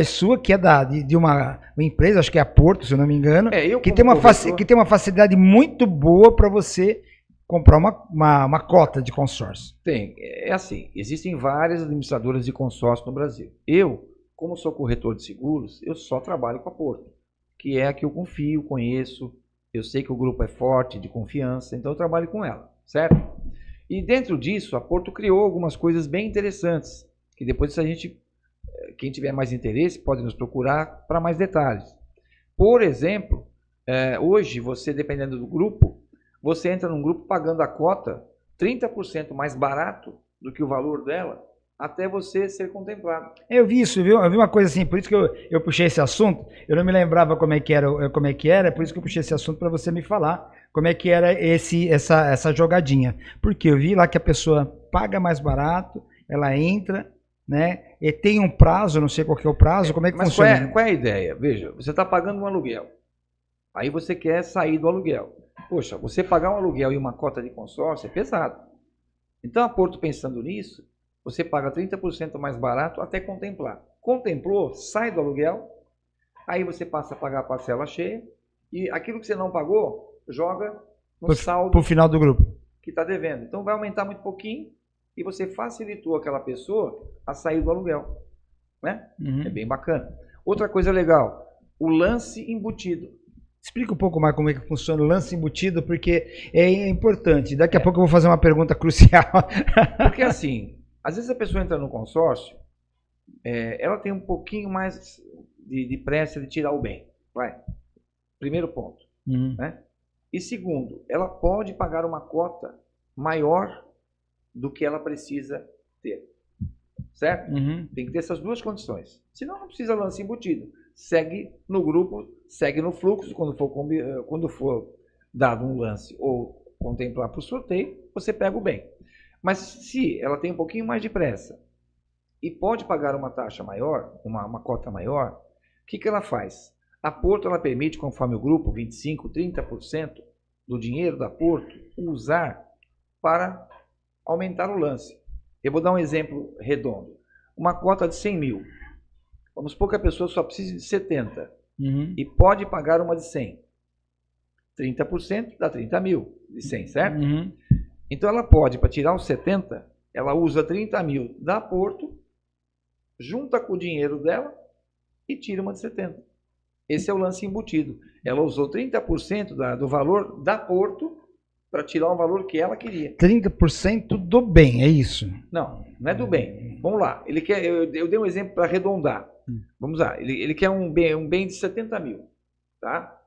sua que é de uma empresa, acho que é a Porto, se eu não me engano, que tem uma facilidade muito boa para você comprar uma cota de consórcio.
Tem, é assim, existem várias administradoras de consórcio no Brasil. Eu, como sou corretor de seguros, eu só trabalho com a Porto, que é a que eu confio, conheço, eu sei que o grupo é forte, de confiança, então eu trabalho com ela, certo? E dentro disso, a Porto criou algumas coisas bem interessantes, que depois quem tiver mais interesse pode nos procurar para mais detalhes. Por exemplo, hoje você, dependendo do grupo, você entra num grupo pagando a cota 30% mais barato do que o valor dela, até você ser contemplado.
Eu vi isso, viu? Eu vi uma coisa assim, por isso que eu puxei esse assunto, eu não me lembrava como é que era, por isso que eu puxei esse assunto para você me falar como é que era essa jogadinha. Porque eu vi lá que a pessoa paga mais barato, ela entra, né? E tem um prazo, não sei qual que é o prazo, como é que funciona?
Qual é a ideia? Veja, você está pagando um aluguel, aí você quer sair do aluguel. Poxa, você pagar um aluguel e uma cota de consórcio é pesado. Então a Porto, pensando nisso, você paga 30% mais barato até contemplar. Contemplou, sai do aluguel, aí você passa a pagar a parcela cheia e aquilo que você não pagou, joga no saldo
pro final do grupo
que está devendo. Então vai aumentar muito pouquinho e você facilitou aquela pessoa a sair do aluguel. Né?
Uhum.
É bem bacana. Outra coisa legal, o lance embutido.
Explica um pouco mais como é que funciona o lance embutido, porque é importante. Daqui a pouco eu vou fazer uma pergunta crucial.
Porque assim, às vezes a pessoa entra no consórcio, ela tem um pouquinho mais de pressa de tirar o bem. Vai. Primeiro ponto.
Uhum.
Né? E segundo, ela pode pagar uma cota maior do que ela precisa ter. Certo?
Uhum.
Tem que ter essas duas condições. Senão não precisa lance embutido. Segue no grupo, segue no fluxo. Quando for dado um lance ou contemplar para o sorteio, você pega o bem. Mas se ela tem um pouquinho mais de pressa e pode pagar uma taxa maior, uma cota maior, o que ela faz? A Porto ela permite, conforme o grupo, 25%, 30% do dinheiro da Porto usar para aumentar o lance. Eu vou dar um exemplo redondo. Uma cota de 100 mil. Vamos supor que a pessoa só precisa de 70 e pode pagar uma de 100. 30% dá 30 mil de 100, certo?
Uhum.
Então ela pode, para tirar os 70, ela usa 30 mil da Porto, junta com o dinheiro dela e tira uma de 70. Esse é o lance embutido. Ela usou 30% do valor da Porto para tirar o valor que ela queria.
30% do bem, é isso?
Não, não é do bem. Vamos lá. Ele quer, eu dei um exemplo para arredondar. Vamos lá. Ele quer um bem de 70 mil. Tá?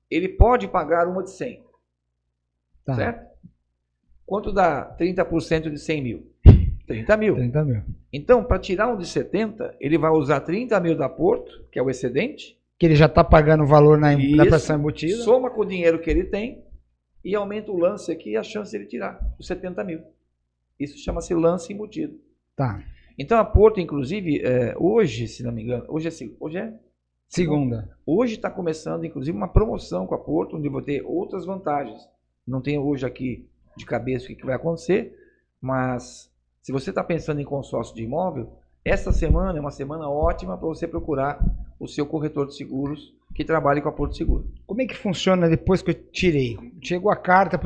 Ele pode pagar uma de 100.
Tá.
Certo? Quanto dá 30% de 100 mil? 30 mil.
30 mil.
Então, para tirar um de 70, ele vai usar 30 mil da Porto, que é o excedente.
Que ele já está pagando o valor na
Isso,
prestação embutida.
soma com o dinheiro que ele tem e aumenta o lance aqui e a chance de ele tirar os 70 mil. Isso chama-se lance embutido.
Tá.
Então a Porto, inclusive, hoje, se não me engano, hoje é
Segunda.
Hoje está começando, inclusive, uma promoção com a Porto, onde eu vou ter outras vantagens. Não tenho hoje aqui de cabeça o que vai acontecer, mas se você está pensando em consórcio de imóvel, essa semana é uma semana ótima para você procurar o seu corretor de seguros que trabalhe com a Porto Seguro.
Como é que funciona depois que eu tirei? Chegou a carta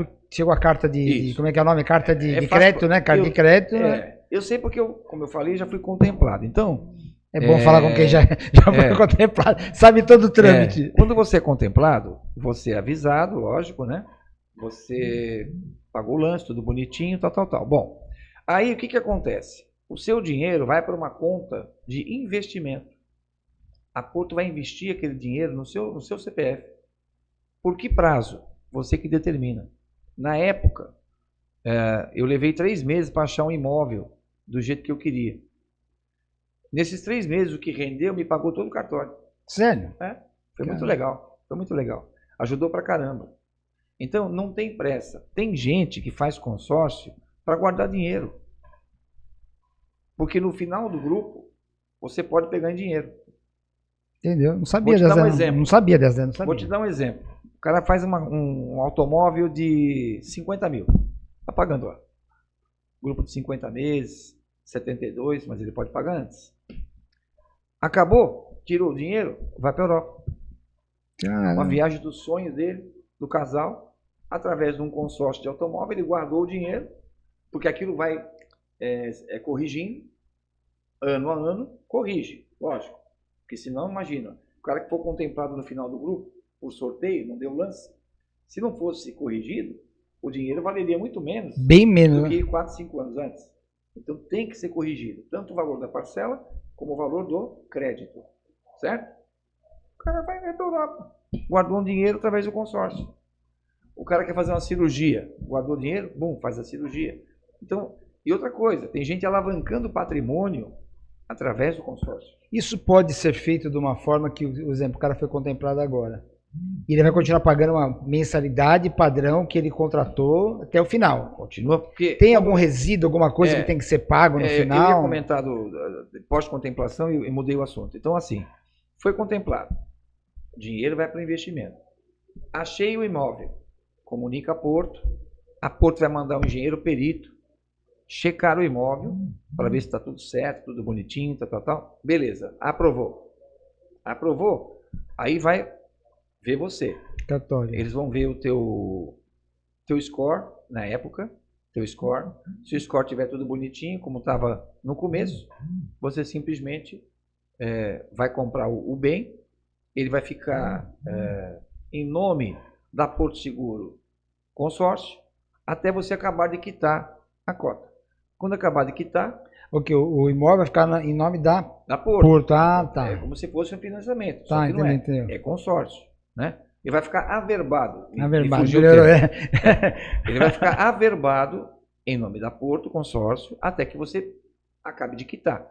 de
Isso.
como é que é o nome? Carta de
fácil,
crédito, né? Carta de crédito. Né?
Eu sei porque, como eu falei, já fui contemplado. Então,
É bom falar com quem já foi contemplado, sabe todo o trâmite.
quando você é contemplado, você é avisado, lógico, né? Você pagou o lance, tudo bonitinho, tal. Bom, aí o que acontece? O seu dinheiro vai para uma conta de investimento. A Porto vai investir aquele dinheiro no seu CPF. Por que prazo? Você que determina. Na época, eu levei 3 meses para achar um imóvel do jeito que eu queria. Nesses 3 meses, o que rendeu me pagou todo o cartório.
Sério?
Foi muito legal. Foi muito legal. Ajudou pra caramba. Então, não tem pressa. Tem gente que faz consórcio para guardar dinheiro. Porque no final do grupo, você pode pegar em dinheiro.
Entendeu? Não sabia
Vou te dar um
dessa.
exemplo.
Não sabia dessa. Não sabia.
Vou te dar um exemplo. O cara faz um automóvel de 50 mil. Está pagando lá. Grupo de 50 meses, 72, mas ele pode pagar antes. Acabou, tirou o dinheiro, vai para a Europa. Uma viagem dos sonhos dele, do casal, através de um consórcio de automóvel, ele guardou o dinheiro, porque aquilo vai corrigindo, ano a ano, corrige, lógico. Porque senão, imagina, o cara que for contemplado no final do grupo, por sorteio, não deu lance, se não fosse corrigido, o dinheiro valeria muito menos
Bem menos
do que 4, 5 anos antes. Então tem que ser corrigido, tanto o valor da parcela, como o valor do crédito, certo? O cara vai para a Europa, guardou um dinheiro através do consórcio. O cara quer fazer uma cirurgia, guardou dinheiro, bum, faz a cirurgia. Então, e outra coisa, tem gente alavancando o patrimônio através do consórcio.
Isso pode ser feito de uma forma que, por exemplo, o cara foi contemplado agora. E ele vai continuar pagando uma mensalidade padrão que ele contratou até o final.
Continua, porque...
Tem algum resíduo, alguma coisa que tem que ser pago no final?
Eu ia comentar do pós-contemplação e mudei o assunto. Então, assim, foi contemplado. O dinheiro vai para o investimento. Achei o imóvel. Comunica a Porto. A Porto vai mandar um engenheiro perito checar o imóvel para ver se está tudo certo, tudo bonitinho, tal. Beleza, aprovou. Aprovou, aí vai ver você.
Cartório.
Eles vão ver o teu score na época, teu score. Se o score tiver tudo bonitinho, como estava no começo, você simplesmente vai comprar o bem, ele vai ficar em nome da Porto Seguro Consórcio, até você acabar de quitar a cota. Quando acabar de quitar...
Ok, o imóvel vai ficar em nome da
Porto.
Porto. Tá.
É como se fosse um financiamento.
Tá,
só que não
entendeu.
É consórcio, né? Ele vai ficar averbado.
Averbado.
Ele vai ficar averbado em nome da Porto Consórcio até que você acabe de quitar.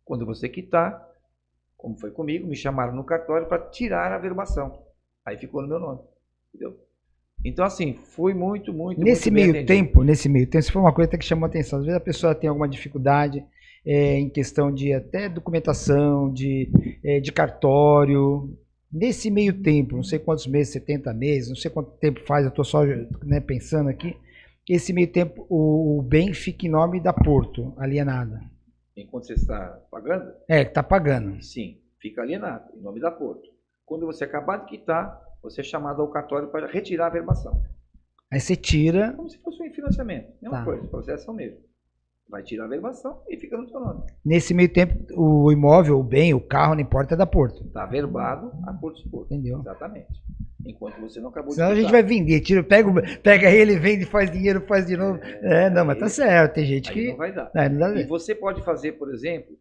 Quando você quitar, como foi comigo, me chamaram no cartório para tirar a averbação. Aí ficou no meu nome. Entendeu? Então, assim, foi muito
nesse meio tempo, isso foi uma coisa que chamou a atenção. Às vezes a pessoa tem alguma dificuldade em questão de até documentação, de cartório. Nesse meio tempo, não sei quantos meses, 70 meses, não sei quanto tempo faz, eu estou só pensando aqui. Esse meio tempo, o bem fica em nome da Porto, alienada.
Enquanto você está pagando?
Está pagando.
Sim, fica alienado, em nome da Porto. Quando você acabar de quitar, você é chamado ao cartório para retirar a averbação.
Aí você tira...
Como se fosse um financiamento. Mesma coisa, processo mesmo. vai tirar a verbação e fica no seu nome.
Nesse meio tempo, o imóvel, o bem, o carro, não importa, é da Porto.
Está verbado a Porto Seguro.
Entendeu?
Exatamente. Enquanto você não acabou
Senão a
de
gente
quitar.
vai vender, pega ele, vende, faz dinheiro, faz de novo. Não, mas tá certo, tem gente
Aí
que...
não vai dar.
Não dá.
E você pode fazer, por exemplo,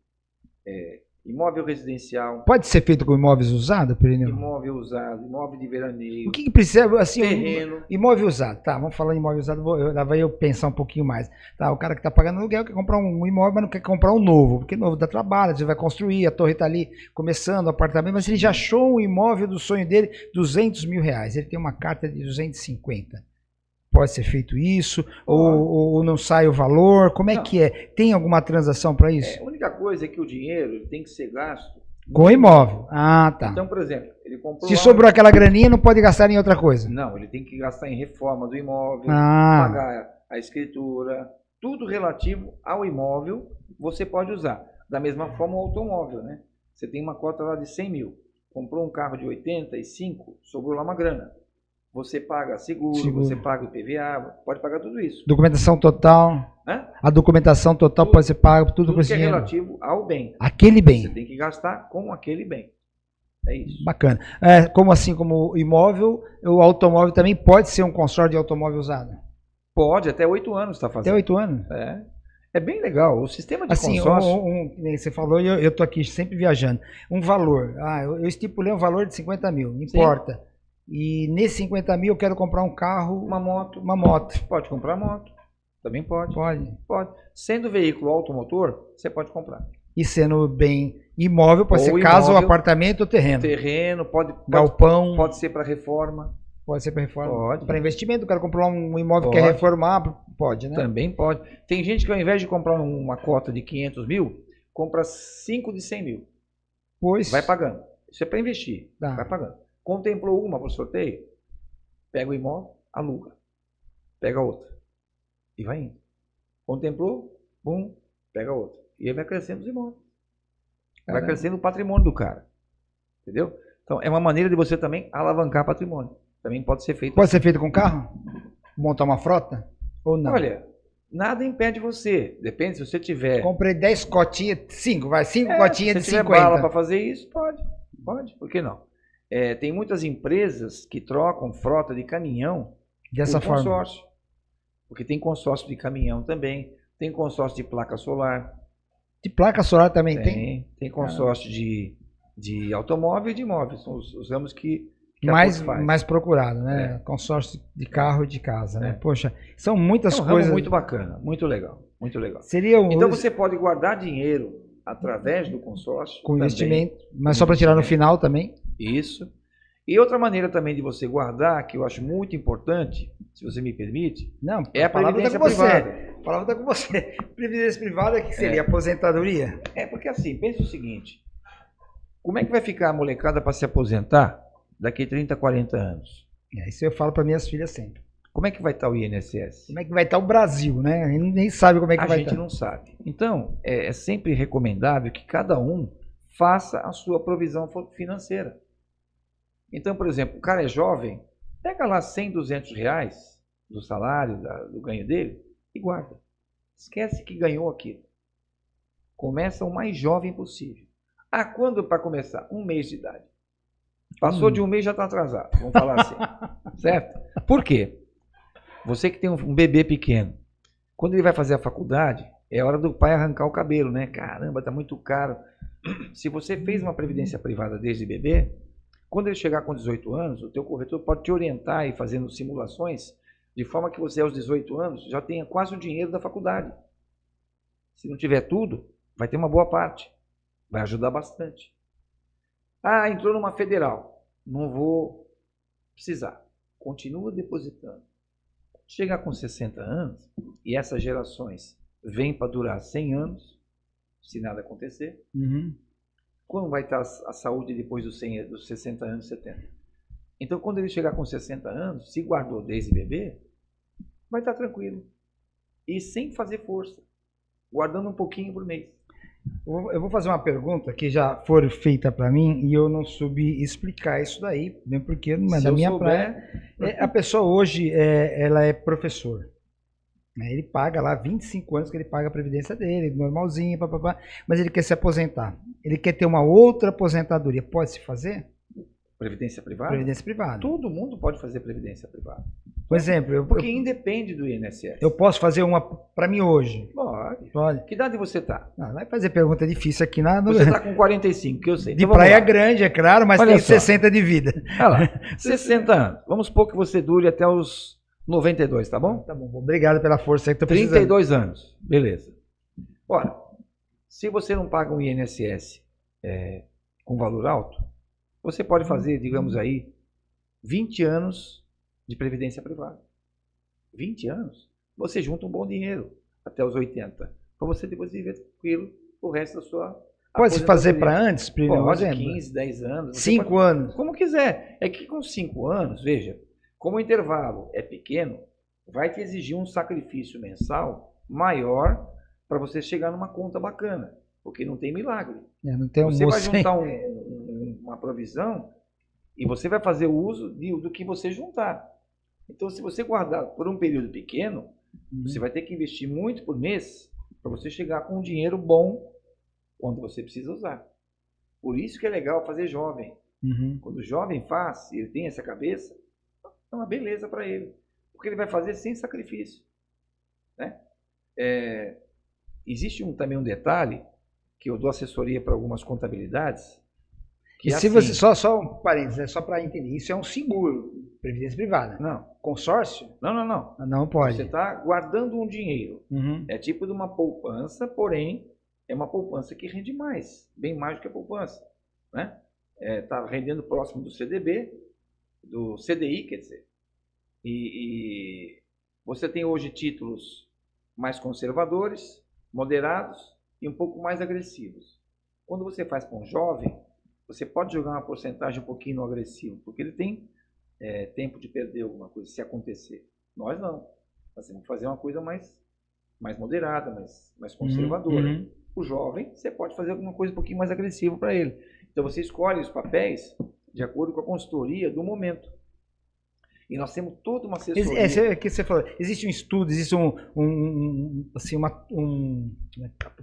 imóvel residencial,
Pode ser feito com imóveis usados, Pirineu?
imóvel usado, imóvel de veraneio,
O que precisa, assim,
terreno.
imóvel usado, tá, vamos falar em imóvel usado, lá vai eu pensar um pouquinho mais. Tá, o cara que tá pagando aluguel quer comprar um imóvel, mas não quer comprar um novo, porque novo dá trabalho, você vai construir, a torre tá ali começando, o apartamento, mas ele já achou um imóvel do sonho dele, 200 mil reais, ele tem uma carta de 250. Pode ser feito isso, ou não sai o valor, como é que é? Tem alguma transação para isso?
A única coisa é que o dinheiro ele tem que ser gasto
Com imóvel. Ah, tá.
Então, por exemplo, ele comprou.
Se sobrou aquela graninha, não pode gastar em outra coisa.
Não, ele tem que gastar em reforma do imóvel,
Ah.
pagar a escritura, tudo relativo ao imóvel você pode usar. Da mesma forma o automóvel, né? Você tem uma cota lá de 100 mil, comprou um carro de 85, sobrou lá uma grana. Você paga seguro, você paga o PVA, pode pagar tudo isso.
Documentação total.
Hã?
A documentação total pode ser paga, tudo com esse
que é
dinheiro.
relativo ao bem.
Aquele bem.
Você tem que gastar com aquele bem. É isso.
Bacana. Como assim, como imóvel, o automóvel também pode ser um consórcio de automóvel usado?
Pode, até 8 anos está fazendo.
Até 8 anos?
É bem legal. O sistema de
assim,
consórcio...
você falou, e eu estou aqui sempre viajando. Um valor. Eu estipulei um valor de 50 mil, não importa. Sim. E nesse 50 mil eu quero comprar um carro,
uma moto. Pode comprar moto. Também pode. Pode. Sendo veículo automotor, você pode comprar.
E sendo bem imóvel, pode ser casa ou apartamento ou terreno.
Terreno,
galpão.
Pode ser para reforma.
Pode ser para reforma.
Pode.
Para investimento, o cara comprar um imóvel que quer reformar, pode, né?
Também pode. Tem gente que ao invés de comprar uma cota de 500 mil, compra 5 de 100 mil.
Pois.
Vai pagando. Isso é para investir. Vai pagando. Contemplou uma para o sorteio, pega o imóvel, aluga. Pega outra. E vai indo. Contemplou, bum, pega outra. E aí vai crescendo os imóveis. Vai crescendo o patrimônio do cara. Entendeu? Então é uma maneira de você também alavancar patrimônio. Também pode ser feito.
Pode ser feito com carro? Montar uma frota? Ou não?
Olha, nada impede você. Depende se você tiver.
Comprei 10 cotinhas, 5 cotinhas de 50. Se tiver
bala para fazer isso, pode. Por que não? Tem muitas empresas que trocam frota de caminhão
dessa
por
forma.
Consórcio. Porque tem consórcio de caminhão também, tem consórcio de placa solar.
De placa solar também tem?
Tem consórcio de automóvel e de imóveis. São os ramos que
mais procurado, né? Consórcio de carro e de casa, né? Poxa, são muitas coisas.
Muito bacana, muito legal, muito legal.
Então
você pode guardar dinheiro através do consórcio.
Com investimento, mas só para tirar no final também.
Isso. E outra maneira também de você guardar, que eu acho muito importante, se você me permite, é a previdência privada.
A palavra está com você. Previdência privada, que seria aposentadoria?
Porque assim, pensa o seguinte, como é que vai ficar a molecada para se aposentar daqui 30, 40 anos?
Isso eu falo para minhas filhas sempre.
Como é que vai estar o INSS?
Como é que vai estar o Brasil, né? A gente nem sabe como é que vai estar.
A gente não sabe. Então, é sempre recomendável que cada um faça a sua provisão financeira. Então, por exemplo, o cara é jovem, pega lá 100, 200 reais do salário, do ganho dele e guarda. Esquece que ganhou aquilo. Começa o mais jovem possível. Quando para começar? 1 mês de idade. Passou de 1 mês já está atrasado, vamos falar assim. Certo? Por quê? Você que tem um bebê pequeno, quando ele vai fazer a faculdade, é hora do pai arrancar o cabelo, né? Caramba, está muito caro. Se você fez uma previdência privada desde bebê, quando ele chegar com 18 anos, o teu corretor pode te orientar e fazendo simulações, de forma que você aos 18 anos já tenha quase o dinheiro da faculdade. Se não tiver tudo, vai ter uma boa parte. Vai ajudar bastante. Entrou numa federal. Não vou precisar. Continua depositando. Chegar com 60 anos, e essas gerações vêm para durar 100 anos, se nada acontecer, quando vai estar a saúde depois dos 60 anos, 70? Então, quando ele chegar com 60 anos, se guardou desde bebê, vai estar tranquilo. E sem fazer força. Guardando um pouquinho por mês.
Eu vou fazer uma pergunta que já foi feita para mim e eu não soube explicar isso daí, mesmo porque não é da minha praia. A pessoa hoje, ela é professor. Ele paga lá 25 anos que ele paga a previdência dele, normalzinho, papapá, mas ele quer se aposentar. Ele quer ter uma outra aposentadoria. Pode se fazer?
Previdência privada?
Previdência privada.
Todo mundo pode fazer previdência privada.
Por exemplo,
Porque independe do INSS.
eu posso fazer uma para mim hoje?
Pode.
Pode.
Que idade você está?
Não vai fazer pergunta difícil aqui na
Você está com 45, que eu sei.
de
Então, vamos
Praia
lá.
Grande, é claro, mas
Olha
tem
só.
60 de vida.
Olha lá, 60 anos. Vamos supor que você dure até os 92, tá bom?
Tá bom, obrigado pela força aí que tô precisando.
32 anos. Beleza. Ora, se você não paga um INSS com valor alto, você pode fazer, digamos aí, 20 anos de previdência privada. 20 anos? Você junta um bom dinheiro até os 80. Para você depois viver tranquilo o resto da sua
Pode se fazer
aposentadoria.
para antes, por
Pode,
exemplo?
15, 10 anos. Você
5
pode-
anos.
Como quiser. É que com 5 anos, veja, como o intervalo é pequeno, vai te exigir um sacrifício mensal maior para você chegar numa conta bacana. Porque não tem milagre.
Não tem
Você vai
almoço sem-
juntar uma provisão e você vai fazer o uso do que você juntar. Então, se você guardar por um período pequeno, você vai ter que investir muito por mês para você chegar com um dinheiro bom quando você precisa usar. Por isso que é legal fazer jovem.
Uhum.
Quando o jovem faz, ele tem essa cabeça, é uma beleza para ele. Porque ele vai fazer sem sacrifício. Né? Existe também um detalhe, que eu dou assessoria para algumas contabilidades. Que
E
é
se
assim,
você, só um parênteses, só para entender, isso é um seguro, previdência privada.
Não,
Consórcio?
não.
Não pode.
Você está guardando um dinheiro.
Uhum.
É tipo de uma poupança, porém, é uma poupança que rende mais, bem mais do que a poupança. Né? Está rendendo próximo do CDB, do CDI, quer dizer. E você tem hoje títulos mais conservadores, moderados e um pouco mais agressivos. Quando você faz para um jovem, você pode jogar uma porcentagem um pouquinho no agressivo, porque ele tem tempo de perder alguma coisa, se acontecer. Nós não. Nós temos que fazer uma coisa mais moderada, mais conservadora.
Uhum.
O jovem, você pode fazer alguma coisa um pouquinho mais agressiva para ele. Então você escolhe os papéis de acordo com a consultoria do momento. E nós temos toda uma assessoria.
Que você falou, existe um estudo, existe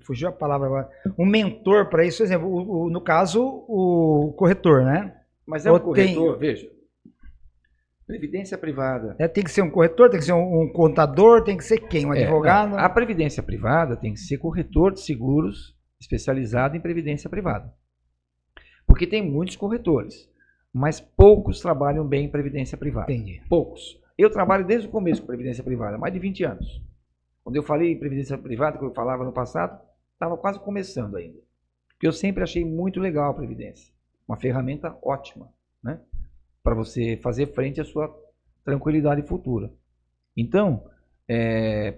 fugiu a palavra agora, um mentor para isso, por exemplo, no caso, o corretor, né?
Mas é um corretor, veja. Previdência privada.
Tem que ser um corretor, tem que ser um contador, tem que ser quem? Um advogado?
Não, a previdência privada tem que ser corretor de seguros especializado em previdência privada. Porque tem muitos corretores, mas poucos trabalham bem em previdência privada.
Entendi.
Poucos. Eu trabalho desde o começo com previdência privada, mais de 20 anos. Quando eu falei em previdência privada, que eu falava no passado, estava quase começando ainda. Porque eu sempre achei muito legal a previdência. Uma ferramenta ótima, né? Para você fazer frente à sua tranquilidade futura. Então,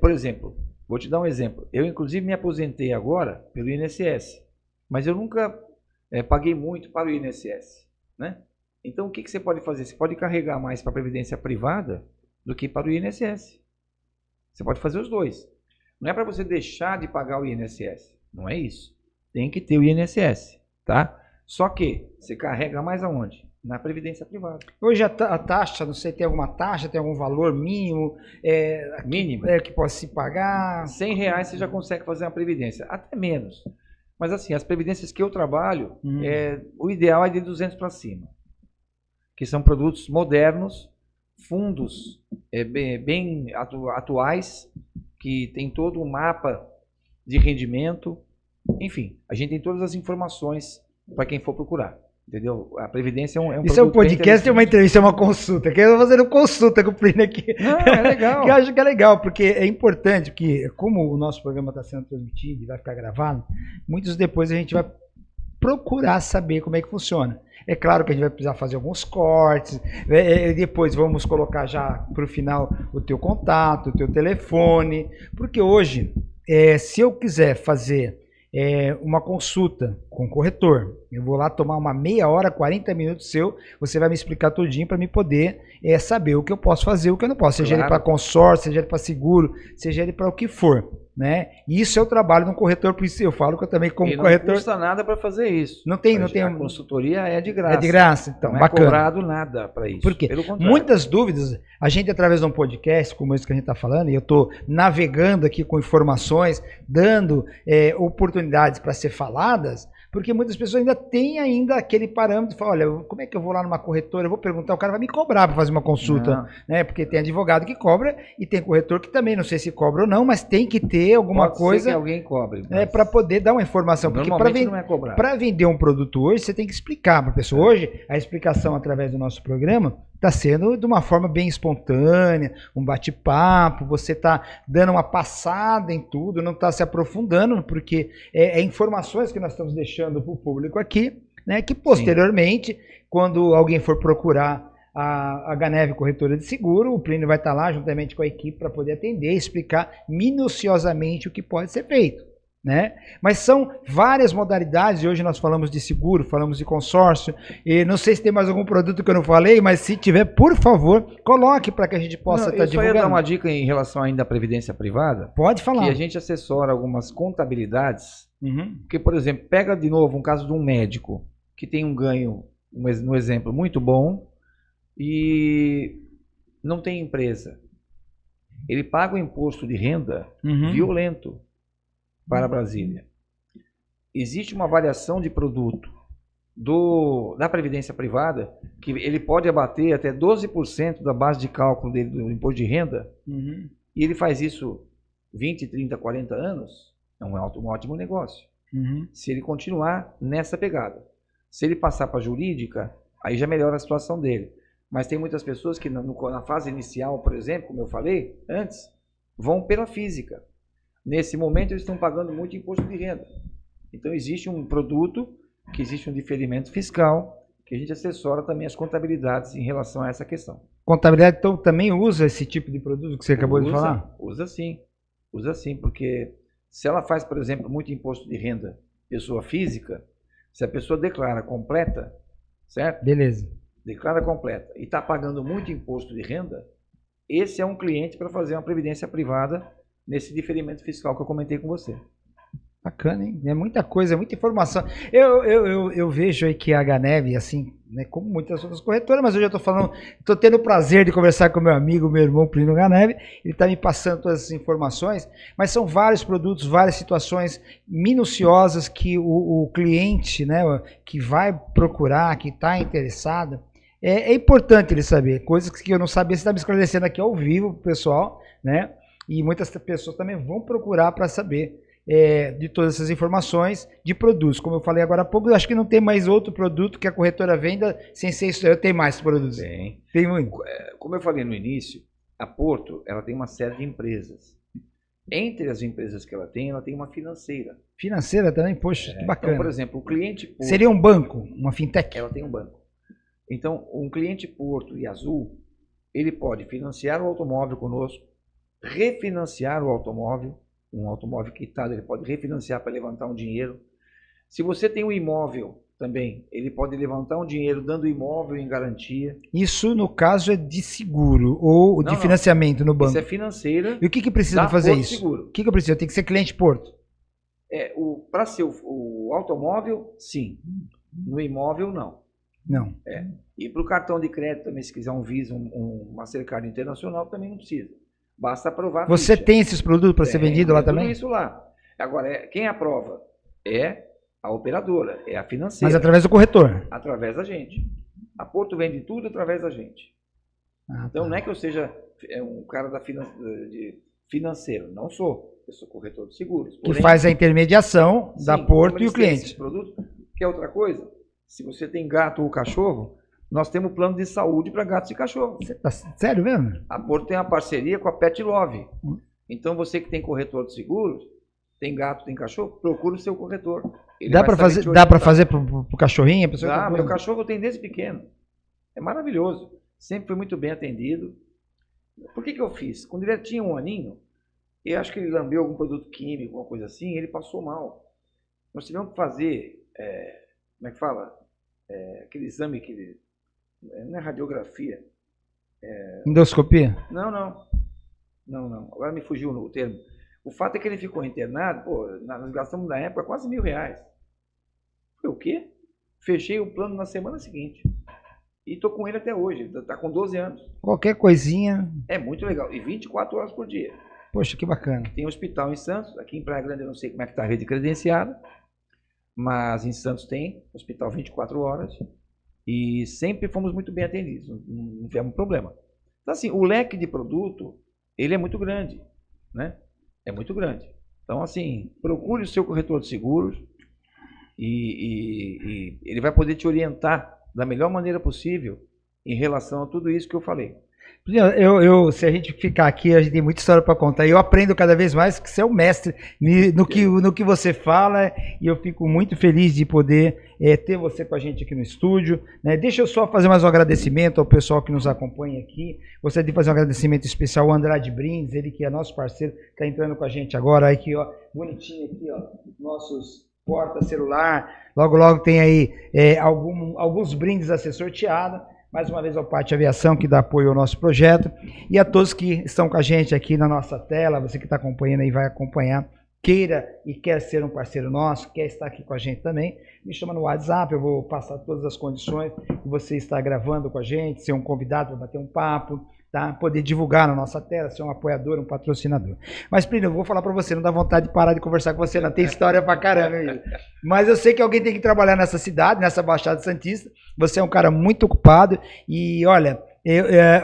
por exemplo, vou te dar um exemplo. Eu, inclusive, me aposentei agora pelo INSS, mas eu nunca paguei muito para o INSS, né? Então, o que você pode fazer? Você pode carregar mais para a previdência privada do que para o INSS. Você pode fazer os dois. Não é para você deixar de pagar o INSS. Não é isso. Tem que ter o INSS, tá? Só que você carrega mais aonde? Na previdência privada.
Hoje a taxa, não sei, tem alguma taxa, tem algum valor mínimo
Mínimo.
que possa se pagar?
R$100 você já consegue fazer uma previdência. Até menos. Mas assim, as previdências que eu trabalho, o ideal é de 200 para cima. Que são produtos modernos, fundos bem atuais, que tem todo um mapa de rendimento. Enfim, a gente tem todas as informações para quem for procurar. Entendeu? A Previdência é um
Isso é um podcast, é uma entrevista, é uma consulta. Que eu estou fazendo consulta com o Plínio aqui.
Não, é legal.
Que eu acho que é legal, porque é importante, porque como o nosso programa está sendo transmitido e vai ficar gravado, muitos depois a gente vai procurar saber como é que funciona. É claro que a gente vai precisar fazer alguns cortes, depois vamos colocar já para o final o teu contato, o teu telefone, porque hoje, se eu quiser fazer uma consulta Com o corretor. Eu vou lá tomar uma meia hora, 40 minutos seu, você vai me explicar tudinho para me poder saber o que eu posso fazer, o que eu não posso, seja ele para consórcio, seja ele para seguro, seja ele para o que for, né? Isso é o trabalho de um corretor, por isso eu falo que eu também como corretor...
Não custa nada para fazer isso.
Não tem...
A consultoria é de graça.
É de graça, então,
não
bacana.
Não é cobrado nada para isso.
Por quê? Muitas dúvidas, a gente através de um podcast como esse que a gente está falando, e eu estou navegando aqui com informações, dando oportunidades para ser faladas, porque muitas pessoas ainda têm aquele parâmetro, falam, olha, como é que eu vou lá numa corretora, eu vou perguntar, o cara vai me cobrar para fazer uma consulta, né? Porque tem advogado que cobra e tem corretor que também, não sei se cobra ou não, mas tem que ter alguma coisa
que alguém cobre,
para poder dar uma informação, porque para vender um produto hoje, você tem que explicar para a pessoa. Hoje, a explicação através do nosso programa está sendo de uma forma bem espontânea, um bate-papo, você está dando uma passada em tudo, não está se aprofundando, porque é informações que nós estamos deixando para o público aqui, né, que posteriormente, quando alguém for procurar a Ganeve Corretora de Seguro, o Plínio vai estar lá juntamente com a equipe para poder atender e explicar minuciosamente o que pode ser feito. Né? Mas são várias modalidades, e hoje nós falamos de seguro, falamos de consórcio, e não sei se tem mais algum produto que eu não falei, mas se tiver, por favor, coloque para que a gente possa estar divulgando. Eu só ia dar
uma dica em relação ainda à previdência privada.
Pode falar.
Que a gente assessora algumas contabilidades, porque, por exemplo, pega de novo um caso de um médico que tem um ganho, no exemplo, muito bom, e não tem empresa. Ele paga o imposto de renda violento para Brasília. Existe uma variação de produto da previdência privada que ele pode abater até 12% da base de cálculo dele do imposto de renda, e ele faz isso 20, 30, 40 anos, é um ótimo negócio. Se ele continuar nessa pegada. Se ele passar para a jurídica, aí já melhora a situação dele. Mas tem muitas pessoas que na fase inicial, por exemplo, como eu falei antes, vão pela física. Nesse momento, eles estão pagando muito imposto de renda. Então, existe um produto, que existe um diferimento fiscal, que a gente assessora também as contabilidades em relação a essa questão.
Contabilidade, então, também usa esse tipo de produto que você acabou de falar?
Usa sim, porque se ela faz, por exemplo, muito imposto de renda, pessoa física, se a pessoa declara completa, certo?
Beleza.
Declara completa e está pagando muito imposto de renda, esse é um cliente para fazer uma previdência privada nesse diferimento fiscal que eu comentei com você.
Bacana, hein? É muita coisa, muita informação. Eu vejo aí que a Ganeve, assim, né, como muitas outras corretoras, mas hoje eu estou tendo o prazer de conversar com meu amigo, meu irmão Plínio Ganeve, ele está me passando todas essas informações, mas são vários produtos, várias situações minuciosas que o cliente, né, que vai procurar, que está interessado, é importante ele saber, coisas que eu não sabia, você está me esclarecendo aqui ao vivo, pessoal, né? E muitas pessoas também vão procurar para saber de todas essas informações de produtos. Como eu falei agora há pouco, eu acho que não tem mais outro produto que a corretora venda sem ser isso. Eu tenho mais produtos. Tem muito.
Como eu falei no início, a Porto ela tem uma série de empresas. Entre as empresas que ela tem uma financeira.
Financeira também? Poxa, que bacana.
Então, por exemplo, o cliente Porto...
Seria um banco, uma fintech?
Ela tem um banco. Então, um cliente Porto e Azul, ele pode financiar o automóvel conosco, refinanciar o automóvel, um automóvel quitado, ele pode refinanciar para levantar um dinheiro. Se você tem um imóvel também, ele pode levantar um dinheiro dando o imóvel em garantia.
Isso, no caso, é de seguro ou de financiamento no banco?
Isso é financeira.
E o que precisa fazer isso?
Seguro.
O que eu preciso? Tem que ser cliente Porto?
Para ser o automóvel, sim. No imóvel, não.
Não.
E para o cartão de crédito também, se quiser um Visa, um Mastercard Internacional, também não precisa. Basta aprovar a
Você
ficha.
tem esses produtos para ser vendido lá também?
Tudo isso lá. Agora, quem aprova é a operadora, é a financeira.
Mas através do corretor?
Através da gente. A Porto vende tudo através da gente. Então, não é que eu seja um cara de financeiro. Não sou. Eu sou corretor de seguros.
Porém, que faz a intermediação da Porto e o cliente.
Produto, que é outra coisa. Se você tem gato ou cachorro, nós temos plano de saúde para gatos e cachorros.
Você tá sério mesmo?
A Porto tem uma parceria com a Pet Love. Então, você que tem corretor de seguros, tem gato, tem cachorro, procura o seu corretor.
Dá para fazer pro cachorrinho?
Dá, meu cachorro tem desde pequeno. É maravilhoso. Sempre foi muito bem atendido. Por que eu fiz? Quando ele tinha 1 aninho, eu acho que ele lambeu algum produto químico, alguma coisa assim, ele passou mal. Nós tivemos que fazer como é que fala? Aquele exame que não é radiografia.
Endoscopia?
Não. Agora me fugiu o termo. O fato é que ele ficou internado, pô, nós gastamos na época quase R$1.000. Foi o quê? Fechei o plano na semana seguinte. E tô com ele até hoje, tá com 12 anos.
Qualquer coisinha.
É muito legal. E 24 horas por dia.
Poxa, que bacana.
Tem um hospital em Santos, aqui em Praia Grande eu não sei como é que tá a rede credenciada, mas em Santos tem hospital 24 horas e sempre fomos muito bem atendidos, não tivemos problema. Então assim, o leque de produto, ele é muito grande, né? É muito grande. Então assim, procure o seu corretor de seguros e ele vai poder te orientar da melhor maneira possível em relação a tudo isso que eu falei.
Se a gente ficar aqui, a gente tem muita história para contar. Eu aprendo cada vez mais que você é o mestre no que você fala, e eu fico muito feliz de poder ter você com a gente aqui no estúdio, né? Deixa eu só fazer mais um agradecimento ao pessoal que nos acompanha aqui. Gostaria de fazer um agradecimento especial ao Andrade Brindes, ele que é nosso parceiro, está entrando com a gente agora, aqui, ó, bonitinho aqui, ó, nossos porta celular. Logo tem aí alguns brindes a ser sorteado. Mais uma vez ao Pátio Aviação, que dá apoio ao nosso projeto, e a todos que estão com a gente aqui na nossa tela, você que está acompanhando e vai acompanhar, queira e quer ser um parceiro nosso, quer estar aqui com a gente também, me chama no WhatsApp, eu vou passar todas as condições de você estar gravando com a gente, ser um convidado para bater um papo, tá? Poder divulgar na nossa tela, ser um apoiador, um patrocinador. Mas, Plínio, eu vou falar para você, não dá vontade de parar de conversar com você, não tem história pra caramba aí. Mas eu sei que alguém tem que trabalhar nessa cidade, nessa Baixada Santista, você é um cara muito ocupado e, olha,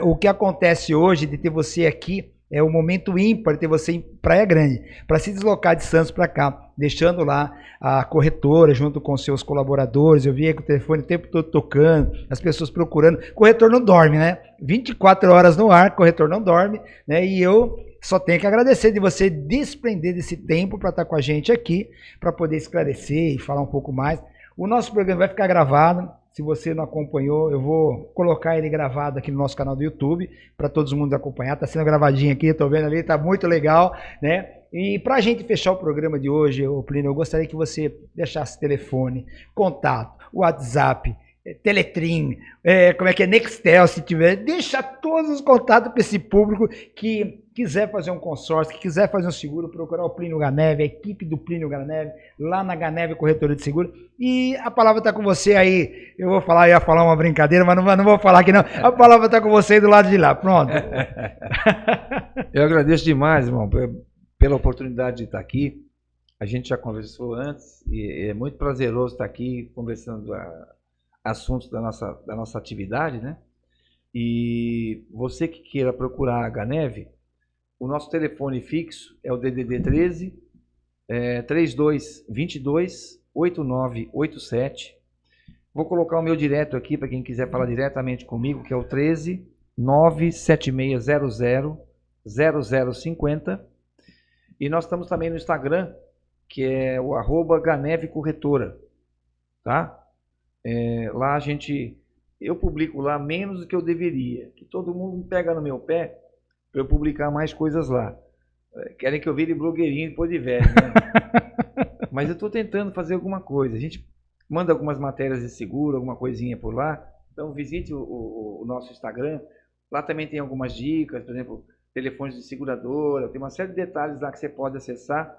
o que acontece hoje de ter você aqui é o momento ímpar ter você em Praia Grande, para se deslocar de Santos para cá, deixando lá a corretora junto com seus colaboradores. Eu via que o telefone o tempo todo tocando, as pessoas procurando. O corretor não dorme, né? 24 horas no ar, o corretor não dorme, né? E eu só tenho que agradecer de você desprender desse tempo para estar com a gente aqui, para poder esclarecer e falar um pouco mais. O nosso programa vai ficar gravado. Se você não acompanhou, eu vou colocar ele gravado aqui no nosso canal do YouTube, para todo mundo acompanhar. Está sendo gravadinho aqui, estou vendo ali, está muito legal, né? E para a gente fechar o programa de hoje, Plínio, eu gostaria que você deixasse telefone, contato, WhatsApp, Teletrim, Nextel, se tiver, deixa todos os contatos para esse público que quiser fazer um consórcio, que quiser fazer um seguro, procurar o Plínio Ganeve, a equipe do Plínio Ganeve, lá na Ganeve Corretora de Seguro. E a palavra está com você aí. Eu ia falar uma brincadeira, mas não vou falar aqui não. A palavra está com você aí do lado de lá. Pronto.
Eu agradeço demais, irmão, pela oportunidade de estar aqui. A gente já conversou antes e é muito prazeroso estar aqui conversando assuntos da nossa atividade, né? E você que queira procurar a Ganeve, o nosso telefone fixo é o DDD 13 3222 8987. Vou colocar o meu direto aqui para quem quiser falar diretamente comigo, que é o 13 97600 0050. E nós estamos também no Instagram, que é o @Ganeve Corretora, tá? Lá eu publico lá menos do que eu deveria, que todo mundo pega no meu pé para eu publicar mais coisas lá. Querem que eu vire blogueirinho depois de velho, né? Mas eu estou tentando fazer alguma coisa. A gente manda algumas matérias de seguro, alguma coisinha por lá. Então visite o nosso Instagram. Lá também tem algumas dicas, por exemplo, telefones de seguradora. Tem uma série de detalhes lá que você pode acessar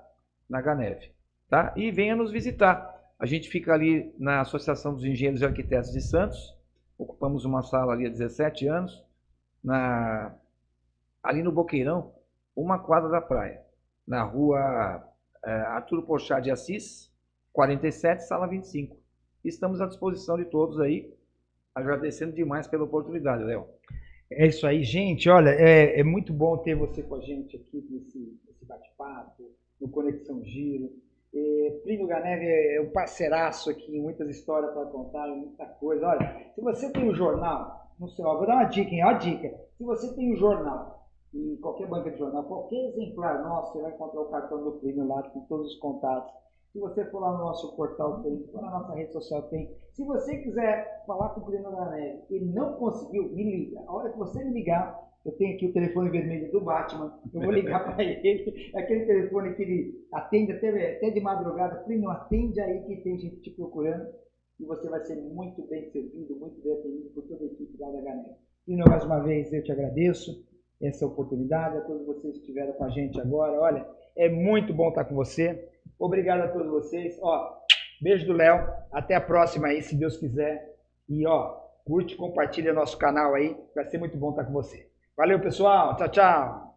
na Ganeve, tá? E venha nos visitar. A gente fica ali na Associação dos Engenheiros e Arquitetos de Santos. Ocupamos uma sala ali há 17 anos. Ali no Boqueirão, uma quadra da praia. Na rua Arturo Porchat de Assis, 47, sala 25. Estamos à disposição de todos aí. Agradecendo demais pela oportunidade, Léo.
É isso aí, gente. Olha, é muito bom ter você com a gente aqui nesse bate-papo, no Conexão Giro. Plínio Ganeve é um parceiraço aqui, muitas histórias para contar, muita coisa. Olha, se você tem um jornal, não sei, vou dar uma dica, hein? Ó, dica. Se você tem um jornal, em qualquer banca de jornal, qualquer exemplar nosso, você vai encontrar o cartão do Plínio lá com todos os contatos. Se você for lá no nosso portal, tem. Se for na nossa rede social, tem. Se você quiser falar com o Plínio Ganeve e não conseguiu, me liga. A hora que você me ligar, Eu tenho aqui o telefone vermelho do Batman. Eu vou ligar para ele. É aquele telefone que ele atende até de madrugada. Plínio, atende aí que tem gente te procurando. E você vai ser muito bem servido, muito bem atendido por toda a equipe da HNet. Plínio, mais uma vez eu te agradeço essa oportunidade. A todos vocês que estiveram com a gente agora. Olha, é muito bom estar com você. Obrigado a todos vocês. Ó, beijo do Léo. Até a próxima aí, se Deus quiser. E ó, curte, compartilha nosso canal aí. Vai ser muito bom estar com você. Valeu, pessoal. Tchau, tchau.